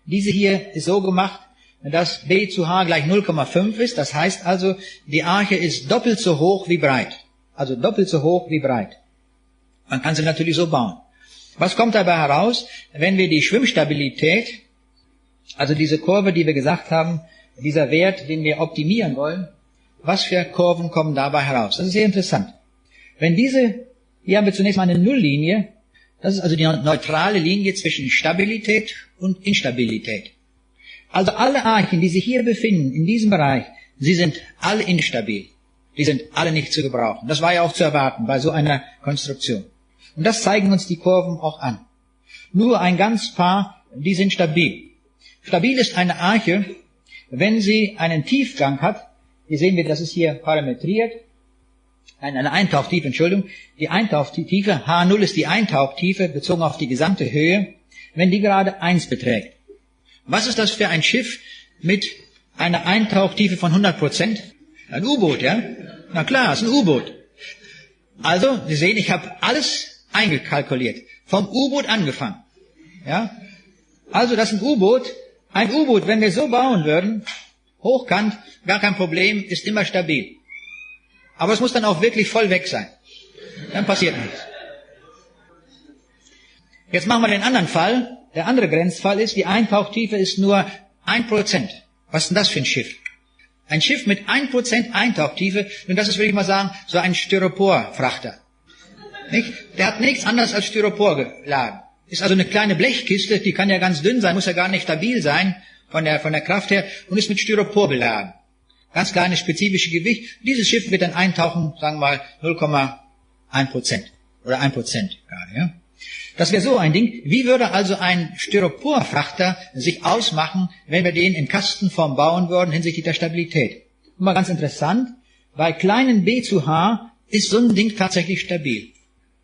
Diese hier ist so gemacht, dass B zu H gleich 0,5 ist. Das heißt also, die Arche ist doppelt so hoch wie breit. Also doppelt so hoch wie breit. Man kann sie natürlich so bauen. Was kommt dabei heraus, wenn wir die Schwimmstabilität, also diese Kurve, die wir gesagt haben, dieser Wert, den wir optimieren wollen, was für Kurven kommen dabei heraus? Das ist sehr interessant. Wenn hier haben wir zunächst mal eine Nulllinie, das ist also die neutrale Linie zwischen Stabilität und Instabilität. Also alle Archen, die sich hier befinden, in diesem Bereich, sie sind alle instabil. Die sind alle nicht zu gebrauchen. Das war ja auch zu erwarten bei so einer Konstruktion. Und das zeigen uns die Kurven auch an. Nur ein ganz paar, die sind stabil. Stabil ist eine Arche, wenn sie einen Tiefgang hat. Hier sehen wir, das ist hier parametriert. Eine Eintauchtiefe, Entschuldigung. Die Eintauchtiefe, H0 ist die Eintauchtiefe, bezogen auf die gesamte Höhe, wenn die gerade 1 beträgt. Was ist das für ein Schiff mit einer Eintauchtiefe von 100%? Ein U-Boot, ja? Na klar, ist ein U-Boot. Also, Sie sehen, ich habe alles eingekalkuliert. Vom U-Boot angefangen. Ja? Also, das ist ein U-Boot. Ein U-Boot, wenn wir so bauen würden, hochkant, gar kein Problem, ist immer stabil. Aber es muss dann auch wirklich voll weg sein. Dann passiert nichts. Jetzt machen wir den anderen Fall. Der andere Grenzfall ist, die Eintauchtiefe ist nur 1%. Was ist denn das für ein Schiff? Ein Schiff mit 1% Eintauchtiefe, und das ist, würde ich mal sagen, so ein Styropor-Frachter. Nicht? Der hat nichts anderes als Styropor geladen. Ist also eine kleine Blechkiste, die kann ja ganz dünn sein, muss ja gar nicht stabil sein von der Kraft her, und ist mit Styropor beladen. Ganz kleines spezifisches Gewicht. Dieses Schiff wird dann eintauchen, sagen wir mal 0,1% oder 1% gerade. Ja? Das wäre so ein Ding. Wie würde also ein Styroporfrachter sich ausmachen, wenn wir den in Kastenform bauen würden hinsichtlich der Stabilität? Und mal ganz interessant, bei kleinen b zu h ist so ein Ding tatsächlich stabil.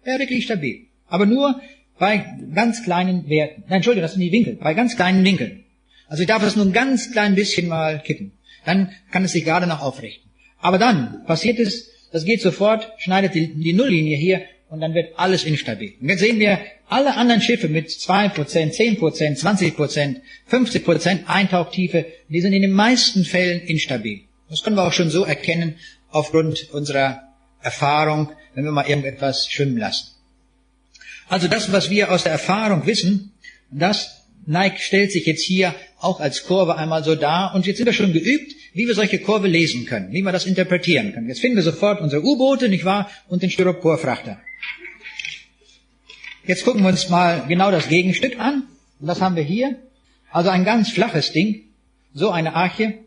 Ja, wirklich stabil. Aber nur bei ganz kleinen Werten. Nein, Entschuldigung, das sind die Winkel. Bei ganz kleinen Winkeln. Also ich darf das nur ein ganz klein bisschen mal kippen. Dann kann es sich gerade noch aufrichten. Aber dann passiert es, das geht sofort, schneidet die Nulllinie hier und dann wird alles instabil. Und jetzt sehen wir alle anderen Schiffe mit 2%, 10%, 20%, 50% Eintauchtiefe, die sind in den meisten Fällen instabil. Das können wir auch schon so erkennen aufgrund unserer Erfahrung, wenn wir mal irgendetwas schwimmen lassen. Also das, was wir aus der Erfahrung wissen, das stellt sich jetzt hier auch als Kurve einmal so dar. Und jetzt sind wir schon geübt, wie wir solche Kurve lesen können, wie wir das interpretieren können. Jetzt finden wir sofort unsere U-Boote, nicht wahr, und den Styroporfrachter. Jetzt gucken wir uns mal genau das Gegenstück an. Und das haben wir hier. Also ein ganz flaches Ding. So eine Arche.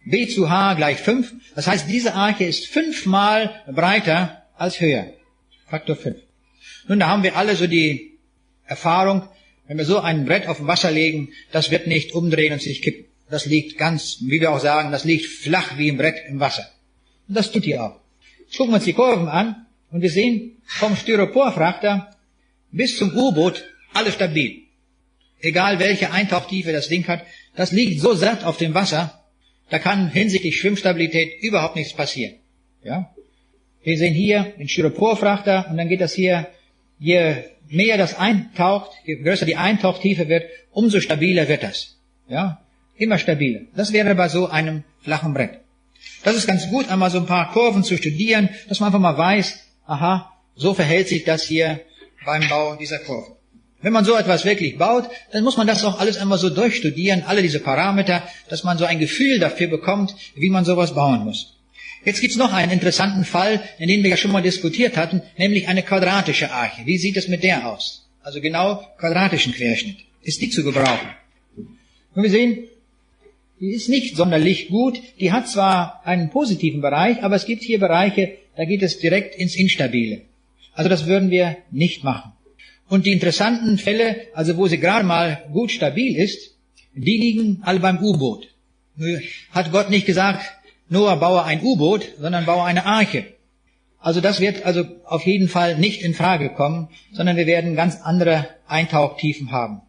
B zu H gleich 5. Das heißt, diese Arche ist 5-mal breiter als höher. Faktor 5. Nun, da haben wir alle so die Erfahrung, wenn wir so ein Brett auf dem Wasser legen, das wird nicht umdrehen und sich kippen. Das liegt ganz, wie wir auch sagen, das liegt flach wie ein Brett im Wasser. Und das tut hier auch. Jetzt gucken wir uns die Kurven an und wir sehen, vom Styroporfrachter bis zum U-Boot alles stabil. Egal welche Eintauchtiefe das Ding hat, das liegt so satt auf dem Wasser, da kann hinsichtlich Schwimmstabilität überhaupt nichts passieren. Ja? Wir sehen hier den Styroporfrachter und dann geht das hier, je mehr das eintaucht, je größer die Eintauchtiefe wird, umso stabiler wird das. Ja? Immer stabiler. Das wäre bei so einem flachen Brett. Das ist ganz gut, einmal so ein paar Kurven zu studieren, dass man einfach mal weiß, aha, so verhält sich das hier beim Bau dieser Kurve. Wenn man so etwas wirklich baut, dann muss man das auch alles einmal so durchstudieren, alle diese Parameter, dass man so ein Gefühl dafür bekommt, wie man sowas bauen muss. Jetzt gibt's noch einen interessanten Fall, in dem wir ja schon mal diskutiert hatten, nämlich eine quadratische Arche. Wie sieht es mit der aus? Also genau quadratischen Querschnitt. Ist die zu gebrauchen? Und wir sehen, die ist nicht sonderlich gut. Die hat zwar einen positiven Bereich, aber es gibt hier Bereiche, da geht es direkt ins Instabile. Also das würden wir nicht machen. Und die interessanten Fälle, also wo sie gerade mal gut stabil ist, die liegen alle beim U-Boot. Hat Gott nicht gesagt, Noah baue ein U-Boot, sondern baue eine Arche. Also das wird also auf jeden Fall nicht in Frage kommen, sondern wir werden ganz andere Eintauchtiefen haben.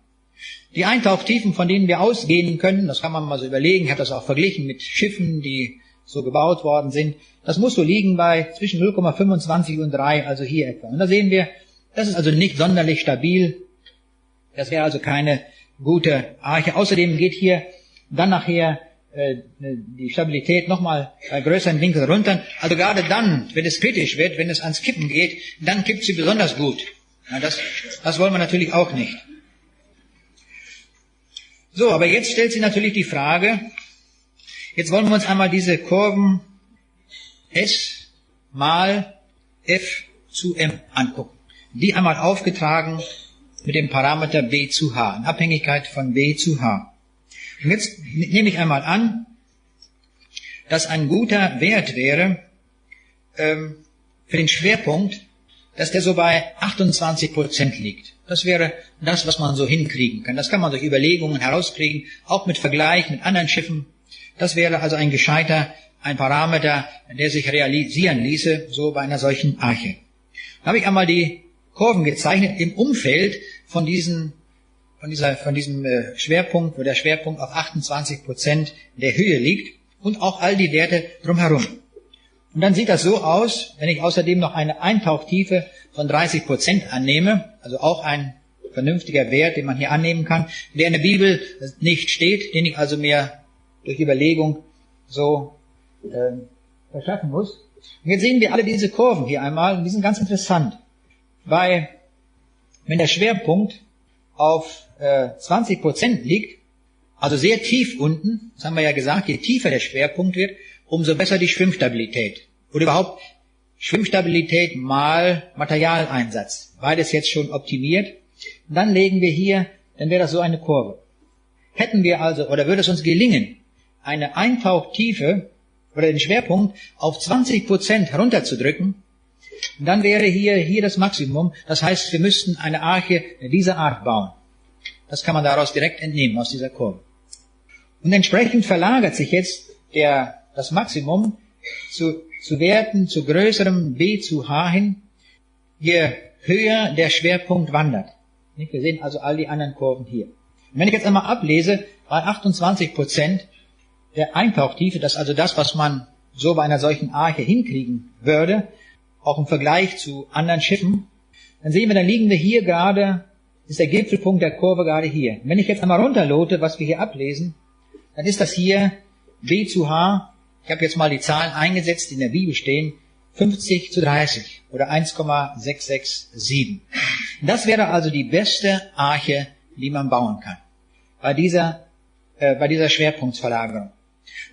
Die Eintauchtiefen, von denen wir ausgehen können, das kann man mal so überlegen, ich habe das auch verglichen mit Schiffen, die so gebaut worden sind, das muss so liegen bei zwischen 0,25 und 3, also hier etwa. Und da sehen wir, das ist also nicht sonderlich stabil, das wäre also keine gute Arche. Außerdem geht hier dann nachher die Stabilität nochmal bei größeren Winkeln runter. Also gerade dann, wenn es kritisch wird, wenn es ans Kippen geht, dann kippt sie besonders gut. Ja, das wollen wir natürlich auch nicht. So, aber jetzt stellt sich natürlich die Frage, jetzt wollen wir uns einmal diese Kurven S mal F zu M angucken. Die einmal aufgetragen mit dem Parameter B zu H, in Abhängigkeit von B zu H. Und jetzt nehme ich einmal an, dass ein guter Wert wäre für den Schwerpunkt, dass der so bei 28% liegt. Das wäre das, was man so hinkriegen kann. Das kann man durch Überlegungen herauskriegen, auch mit Vergleich mit anderen Schiffen. Das wäre also ein Parameter, der sich realisieren ließe, so bei einer solchen Arche. Da habe ich einmal die Kurven gezeichnet im Umfeld von diesem Schwerpunkt, wo der Schwerpunkt auf 28% der Höhe liegt und auch all die Werte drumherum. Und dann sieht das so aus, wenn ich außerdem noch eine Eintauchtiefe von 30% annehme, also auch ein vernünftiger Wert, den man hier annehmen kann, der in der Bibel nicht steht, den ich also mir durch Überlegung so verschaffen muss. Und jetzt sehen wir alle diese Kurven hier einmal, und die sind ganz interessant, weil wenn der Schwerpunkt auf 20% liegt, also sehr tief unten, das haben wir ja gesagt, je tiefer der Schwerpunkt wird, umso besser die Schwimmstabilität. Oder überhaupt Schwimmstabilität mal Materialeinsatz. Beides jetzt schon optimiert. Und dann legen wir hier, dann wäre das so eine Kurve. Hätten wir also, oder würde es uns gelingen, eine Eintauchtiefe oder den Schwerpunkt auf 20% herunterzudrücken, dann wäre hier das Maximum. Das heißt, wir müssten eine Arche dieser Art bauen. Das kann man daraus direkt entnehmen, aus dieser Kurve. Und entsprechend verlagert sich jetzt das Maximum zu Werten, zu größerem B zu H hin, je höher der Schwerpunkt wandert. Wir sehen also all die anderen Kurven hier. Und wenn ich jetzt einmal ablese, bei 28% der Eintauchtiefe, das ist also das, was man so bei einer solchen Arche hinkriegen würde, auch im Vergleich zu anderen Schiffen, dann sehen wir, dann liegen wir hier gerade, ist der Gipfelpunkt der Kurve gerade hier. Und wenn ich jetzt einmal runterlote, was wir hier ablesen, dann ist das hier B zu H, ich habe jetzt mal die Zahlen eingesetzt, die in der Bibel stehen, 50:30 oder 1,667. Das wäre also die beste Arche, die man bauen kann, bei dieser Schwerpunktsverlagerung.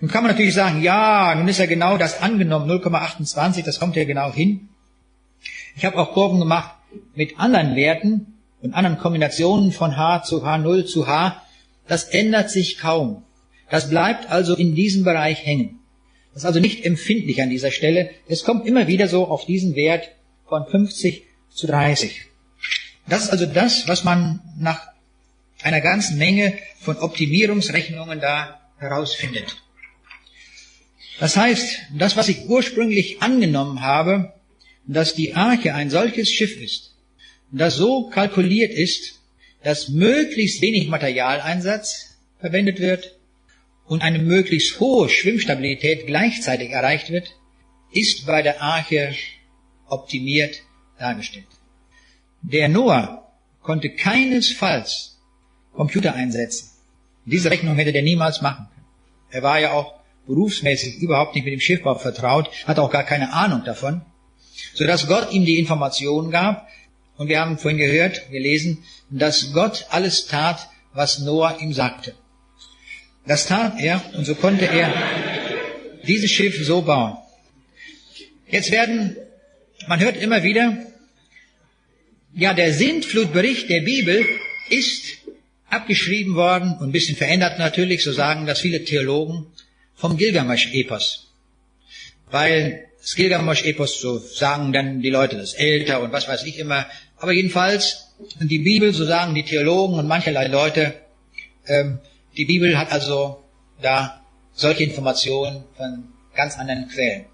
Nun kann man natürlich sagen, ja, nun ist ja genau das angenommen, 0,28, das kommt ja genau hin. Ich habe auch Kurven gemacht mit anderen Werten und anderen Kombinationen von H zu H0 zu H. Das ändert sich kaum. Das bleibt also in diesem Bereich hängen. Das ist also nicht empfindlich an dieser Stelle. Es kommt immer wieder so auf diesen Wert von 50:30. Das ist also das, was man nach einer ganzen Menge von Optimierungsrechnungen da herausfindet. Das heißt, das, was ich ursprünglich angenommen habe, dass die Arche ein solches Schiff ist, das so kalkuliert ist, dass möglichst wenig Materialeinsatz verwendet wird und eine möglichst hohe Schwimmstabilität gleichzeitig erreicht wird, ist bei der Arche optimiert dargestellt. Der Noah konnte keinesfalls Computer einsetzen. Diese Rechnung hätte der niemals machen können. Er war ja auch berufsmäßig überhaupt nicht mit dem Schiffbau vertraut, hatte auch gar keine Ahnung davon, sodass Gott ihm die Informationen gab. Und wir haben vorhin gehört, gelesen, dass Gott alles tat, was Noah ihm sagte. Das tat er, und so konnte er dieses Schiff so bauen. Man hört immer wieder, ja, der Sintflutbericht der Bibel ist abgeschrieben worden und ein bisschen verändert natürlich, so sagen das viele Theologen, vom Gilgamesch-Epos. Weil das Gilgamesch-Epos, so sagen dann die Leute, das ist älter und was weiß ich immer. Aber jedenfalls, die Bibel, so sagen die Theologen und mancherlei Leute, die Bibel hat also da solche Informationen von ganz anderen Quellen.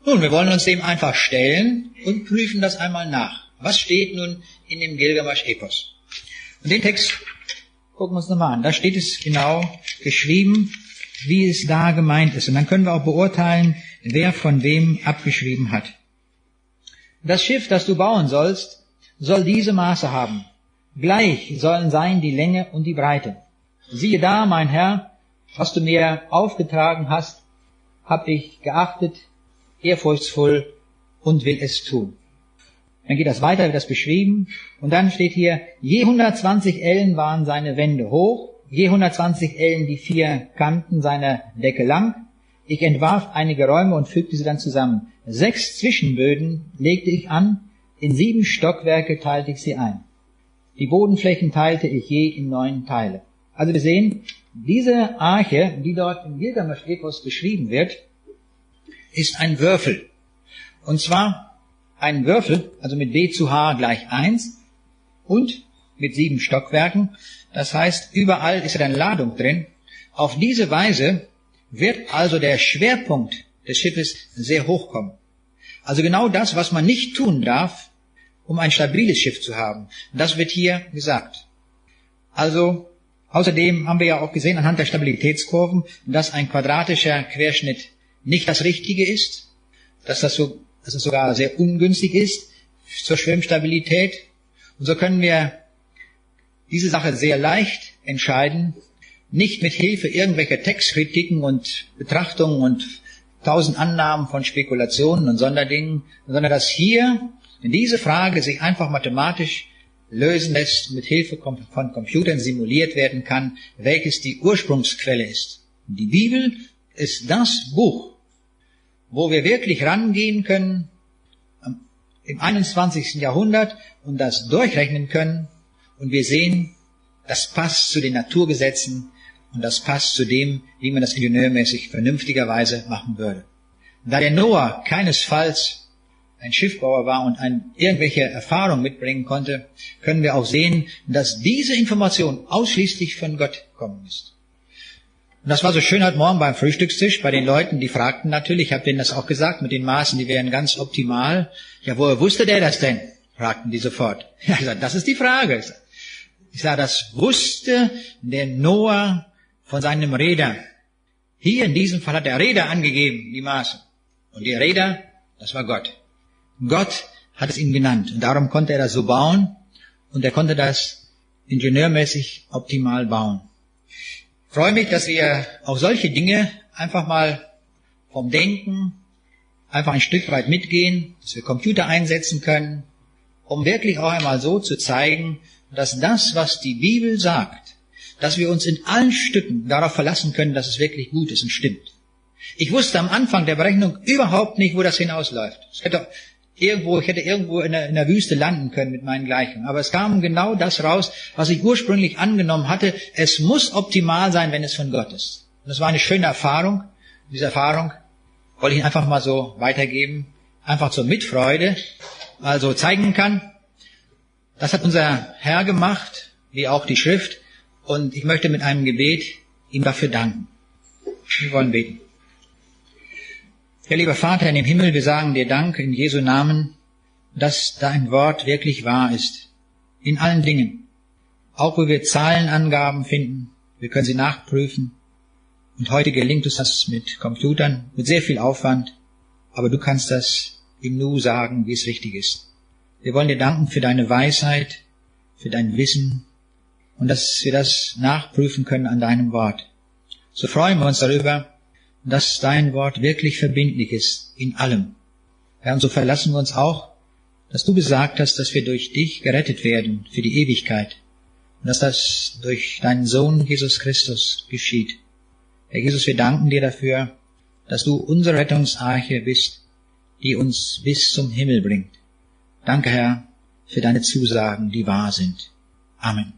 Nun, wir wollen uns dem einfach stellen und prüfen das einmal nach. Was steht nun in dem Gilgamesch-Epos? Und den Text gucken wir uns nochmal an. Da steht es genau geschrieben, wie es da gemeint ist. Und dann können wir auch beurteilen, wer von wem abgeschrieben hat. Das Schiff, das du bauen sollst, soll diese Maße haben. Gleich sollen sein die Länge und die Breite. Siehe da, mein Herr, was du mir aufgetragen hast, habe ich geachtet, ehrfurchtsvoll und will es tun. Dann geht das weiter, wird das beschrieben. Und dann steht hier, je 120 Ellen waren seine Wände hoch, je 120 Ellen die 4 Kanten seiner Decke lang. Ich entwarf einige Räume und fügte sie dann zusammen. 6 Zwischenböden legte ich an, in 7 Stockwerke teilte ich sie ein. Die Bodenflächen teilte ich je in 9 Teile. Also wir sehen, diese Arche, die dort im Gilgamesch-Epos beschrieben wird, ist ein Würfel. Und zwar ein Würfel, also mit B zu H gleich 1 und mit 7 Stockwerken. Das heißt, überall ist ja dann Ladung drin. Auf diese Weise wird also der Schwerpunkt des Schiffes sehr hoch kommen. Also genau das, was man nicht tun darf, um ein stabiles Schiff zu haben. Das wird hier gesagt. Also, außerdem haben wir ja auch gesehen anhand der Stabilitätskurven, dass ein quadratischer Querschnitt nicht das Richtige ist, dass es sogar sehr ungünstig ist zur Schwimmstabilität. Und so können wir diese Sache sehr leicht entscheiden, nicht mit Hilfe irgendwelcher Textkritiken und Betrachtungen und 1000 Annahmen von Spekulationen und Sonderdingen, sondern dass hier in diese Frage sich einfach mathematisch lösen lässt, mit Hilfe von Computern simuliert werden kann, welches die Ursprungsquelle ist. Die Bibel ist das Buch, wo wir wirklich rangehen können im 21. Jahrhundert und das durchrechnen können und wir sehen, das passt zu den Naturgesetzen und das passt zu dem, wie man das ingenieurmäßig vernünftigerweise machen würde. Da der Noah keinesfalls ein Schiffbauer war und irgendwelche Erfahrung mitbringen konnte, können wir auch sehen, dass diese Information ausschließlich von Gott gekommen ist. Und das war so schön heute Morgen beim Frühstückstisch bei den Leuten, die fragten natürlich, ich habe denen das auch gesagt, mit den Maßen, die wären ganz optimal. Ja, woher wusste der das denn? Fragten die sofort. Ja, ich sag, das ist die Frage. Ich sage, das wusste der Noah von seinem Räder. Hier in diesem Fall hat der Räder angegeben, die Maße. Und die Räder, das war Gott. Gott hat es ihm genannt. Und darum konnte er das so bauen. Und er konnte das ingenieurmäßig optimal bauen. Ich freue mich, dass wir auch solche Dinge einfach mal vom Denken einfach ein Stück weit mitgehen, dass wir Computer einsetzen können, um wirklich auch einmal so zu zeigen, dass das, was die Bibel sagt, dass wir uns in allen Stücken darauf verlassen können, dass es wirklich gut ist und stimmt. Ich wusste am Anfang der Berechnung überhaupt nicht, wo das hinausläuft. Ich hätte irgendwo in der Wüste landen können mit meinen Gleichungen. Aber es kam genau das raus, was ich ursprünglich angenommen hatte. Es muss optimal sein, wenn es von Gott ist. Und das war eine schöne Erfahrung. Diese Erfahrung wollte ich Ihnen einfach mal so weitergeben. Einfach zur Mitfreude, also zeigen kann. Das hat unser Herr gemacht, wie auch die Schrift. Und ich möchte mit einem Gebet ihm dafür danken. Wir wollen beten. Ja, lieber Vater in dem Himmel, wir sagen dir Dank in Jesu Namen, dass dein Wort wirklich wahr ist. In allen Dingen. Auch wo wir Zahlenangaben finden, wir können sie nachprüfen. Und heute gelingt uns das mit Computern, mit sehr viel Aufwand. Aber du kannst das im Nu sagen, wie es richtig ist. Wir wollen dir danken für deine Weisheit, für dein Wissen und dass wir das nachprüfen können an deinem Wort. So freuen wir uns darüber, dass dein Wort wirklich verbindlich ist in allem. Ja, und so verlassen wir uns auch, dass du gesagt hast, dass wir durch dich gerettet werden für die Ewigkeit und dass das durch deinen Sohn Jesus Christus geschieht. Herr Jesus, wir danken dir dafür, dass du unsere Rettungsarche bist, die uns bis zum Himmel bringt. Danke, Herr, für deine Zusagen, die wahr sind. Amen.